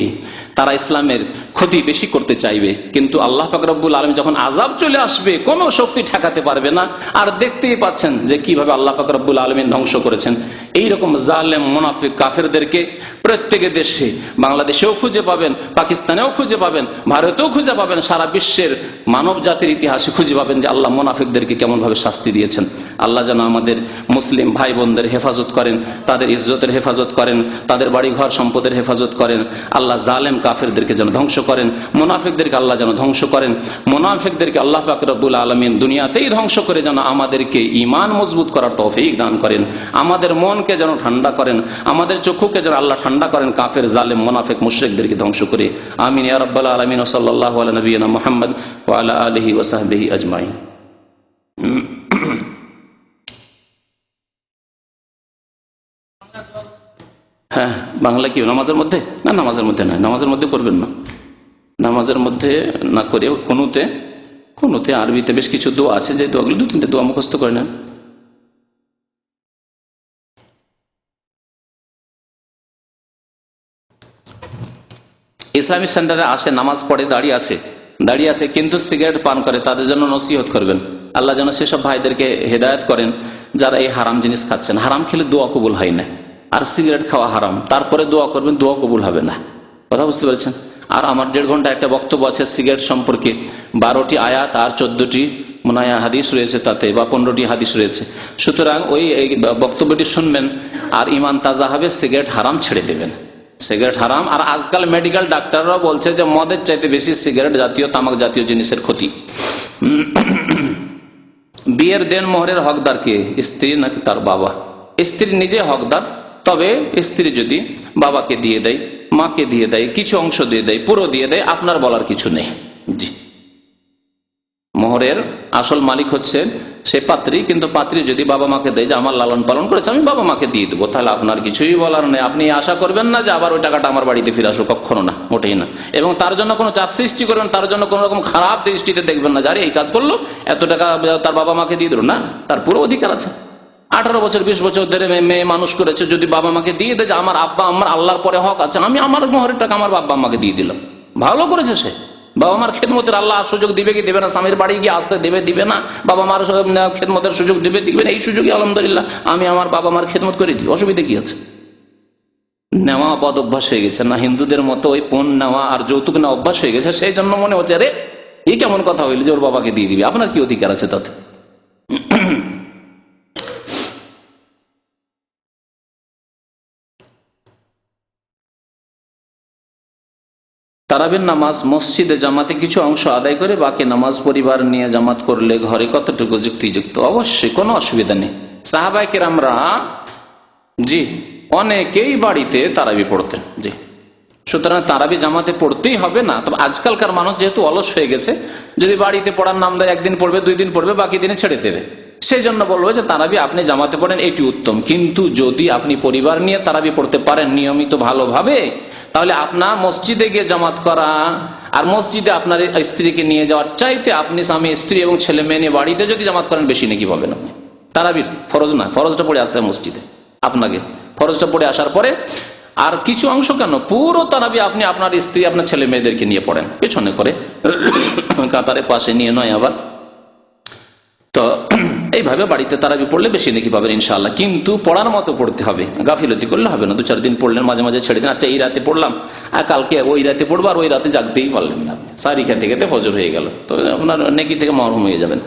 তারা ইসলামের ক্ষতি বেশি করতে চাইবে। কিন্তু আল্লাহ পাক রব্বুল আলামিন যখন আযাব চলে আসবে কোনো শক্তি ঠেকাতে পারবে না। আর দেখতেই পাচ্ছেন যে কিভাবে আল্লাহ পাক রব্বুল আলামিন ধ্বংস করেছেন এইরকম জালেম মুনাফিক কাফেরদেরকে। প্রত্যেক দেশে, বাংলাদেশেও খুঁজে পাবেন, পাকিস্তানেও খুঁজে পাবেন, ভারতেও খুঁজে পাবেন, সারা বিশ্বের মানব জাতির ইতিহাসে খুঁজে পাবেন যে আল্লাহ মুনাফিকদেরকে কেমন ভাবে শাস্তি দিয়েছেন। আল্লাহ যেন আমাদের মুসলিম ভাই বোনদের হেফাজত করেন, তাদের ইজ্জতের হেফাজত করেন, তাদের বাড়ি ঘর সম্পদের হেফাজত করেন। আল্লাহ জালেম কাফেরদেরকে যেন ধ্বংস করেন, মুনাফিকদেরকে আল্লাহ যেন ধ্বংস করেন। মুনাফিকদেরকে আল্লাহ পাক রব্বুল আলামিন দুনিয়াতেই ধ্বংস করে যেন আমাদেরকে ঈমান মজবুত করার তৌফিক দান করেন। আমাদের মনকে যেন ঠান্ডা করেন, আমাদের চক্ষুকে যেন আল্লাহ ঠান্ডা করেন কাফের, জালেম, মুনাফিক, মুশরিকদেরকে ধ্বংস করে। আমিন ইয়া রাব্বাল আলামিন। ওয়া সাল্লাল্লাহু আলা নবিয়িনা মুহাম্মদ ওয়া আলা আলিহি ওয়া সাহবিহি আজমাইন। হ্যাঁ, বাংলা কি নামাজের মধ্যে? না, নামাজের মধ্যে নয়, নামাজের মধ্যে করবেন না, নামাজের মধ্যে না করে কুনুতে আরবিতে বেশ কিছু দোয়া আছে, যে দোয়াগুলো 2-3টে দোয়া মুখস্থ করে নেন। ইসলামিক সেন্টারে আসে, নামাজ পড়ে, দাঁড়িয়ে আছে কিন্তু সিগারেট পান করে, তাদের জন্য নসিহত করবেন। আল্লাহ যেন সেসব ভাইদেরকে হেদায়েত করেন যারা এই হারাম জিনিস খাচ্ছেন। হারাম খেলে দোয়া কবুল হয় না, আর সিগারেট খাওয়া হারাম, তারপরে দোয়া করবেন, দোয়া কবুল হবে না। কথা বুঝতে পেরেছেন? আর আমার 1.5 ঘন্টা একটা বক্তব্য আছে সিগারেট সম্পর্কে। 12টি আয়াত আর 14টি মনে হয় হাদিস রয়েছে তাতে, বা 15টি হাদিস রয়েছে। সুতরাং ওই বক্তব্যটি শুনবেন, আর ইমান তাজা হবে, সিগারেট হারাম ছেড়ে দেবেন। সিগারেট হারাম। আর আজকাল মেডিকেল ডাক্তাররাও বলছে যে মদের চাইতে বেশি সিগারেট জাতীয়, তামাক জাতীয় জিনিসের ক্ষতি। বিয়ের দেন মোহরের হকদার কে? স্ত্রী নাকি তার বাবা? স্ত্রী নিজে হকদার, তবে স্ত্রী যদি বাবাকে দিয়ে দেয়, মাকে দিয়ে দেয়, কিছু অংশ দিয়ে দেয়, পুরো দিয়ে দেয়, আপনার বলার কিছু নেই। জি, মোহরের আসল মালিক হচ্ছে সে পাত্রী, কিন্তু পাত্রী যদি বাবা মাকে দেয় যে আমার লালন পালন করেছে, আমি বাবা মাকে দিয়ে দেবো, তাহলে আপনার কিছুই বলার নেই। আপনি আশা করবেন না যে আবার ওই টাকাটা আমার বাড়িতে ফিরে আসো, কখনো না, মোটেই না। এবং তার জন্য কোনো চাপ সৃষ্টি করবেন, তার জন্য কোনো রকম খারাপ দৃষ্টিতে দেখবেন না, যারে এই কাজ করলো এত টাকা তার বাবা মাকে দিয়ে দিল না, তার পুরো অধিকার আছে। 18 বছর 20 বছর ধরে মেয়ে মানুষ করেছে, যদি বাবা মাকে দিয়ে দেয় যে আমার আব্বা আমার আল্লাহর পরে হক আছে, আমি আমার মোহরের টাকা আমার বাবা মাকে দিয়ে দিলাম, ভালো করেছে সে। বাবা মার খেদমতের আল্লাহ সুযোগ দিবে কি দিবে না, স্বামীর বাড়ি গিয়ে আসতে দিবে না, বাবা মার খেদমতের সুযোগ দিবে না, এই সুযোগে আলহামদুলিল্লাহ আমি আমার বাবা মার খেদমত করে দিই, অসুবিধা কি আছে? নেওয়া বদ অভ্যাস হয়ে গেছে না, হিন্দুদের মতো ওই পণ নেওয়া আর যৌতুক নেওয়া অভ্যাস হয়ে গেছে, সেই জন্য মনে হচ্ছে রে এই কেমন কথা হইল যে ওর বাবাকে দিয়ে দিবি, আপনার কি অধিকার আছে তাতে? তারাবির নামাজ মসজিদে জামাতে কিছু অংশ আদায় করে বাকি নামাজ পরিবার নিয়ে জামাত করলে ঘরে কতটুকু যুক্তিযুক্ত? অবশ্যই, কোনো অসুবিধা নেই। সাহাবায়ে কেরামরা জি অনেকেই বাড়িতে তারাবি পড়তেন। জি, সুতরাং তারাবি জামাতে পড়তেই হবে না। তবে আজকালকার মানুষ যেহেতু অলস হয়ে গেছে, যদি বাড়িতে পড়ার নাম দেয় 1 দিন পড়বে, 2 দিন পড়বে, বাকি দিনে ছেড়ে দেবে, সেই জন্য বলবো যে তারাবি আপনি জামাতে পড়েন, এটি উত্তম। কিন্তু যদি আপনি পরিবার নিয়ে তারাবি পড়তে পারেন নিয়মিত ভালোভাবে, তাহলে আপনার মসজিদে গিয়ে জামাত করা আর মসজিদে আপনার স্ত্রীকে নিয়ে যাওয়ার চাইতে আপনি স্বামী স্ত্রী এবং ছেলে মেয়ে নিয়ে বাড়িতে যদি জামাত করেন বেশি নাকি পাবেন আপনি। তারাবির ফরজ না, ফরজটা পড়ে আসতে হবে মসজিদে, আপনাকে ফরজটা পড়ে আসার পরে আর কিছু অংশ কেন, পুরো তারাবি আপনি আপনার স্ত্রী আপনার ছেলে মেয়েদেরকে নিয়ে পড়েন, পেছনে করে, কাতারে পাশে নিয়ে নয় আবার। তো এইভাবে বাড়িতে তারাবি পড়লে বেশি নাকি পাবেন ইনশাআল্লাহ। কিন্তু পড়ার মতো পড়তে হবে, গাফিলতি করলে হবে না। 2-4 দিন পড়লেন, মাঝে মাঝে ছেড়ে দিন। আচ্ছা এই রাতে পড়লাম আর কালকে ওই রাতে পড়বো, আর ওই রাতে জাগতেই পারলেন না, সারি খেতে খেতে ফজর হয়ে গেল, তো আপনার নেকি থেকে মহরুম হয়ে যাবেন।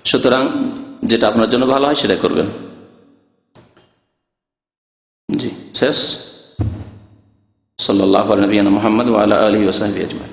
সুতরাং যেটা আপনার জন্য ভালো হয় সেটা করবেন। জি, শেষ। সাল্লাল্লাহু আলা নবিয়িনা মুহাম্মদ ওয়া আলা আলিহি ওয়া সাহবিহি আজমাইন।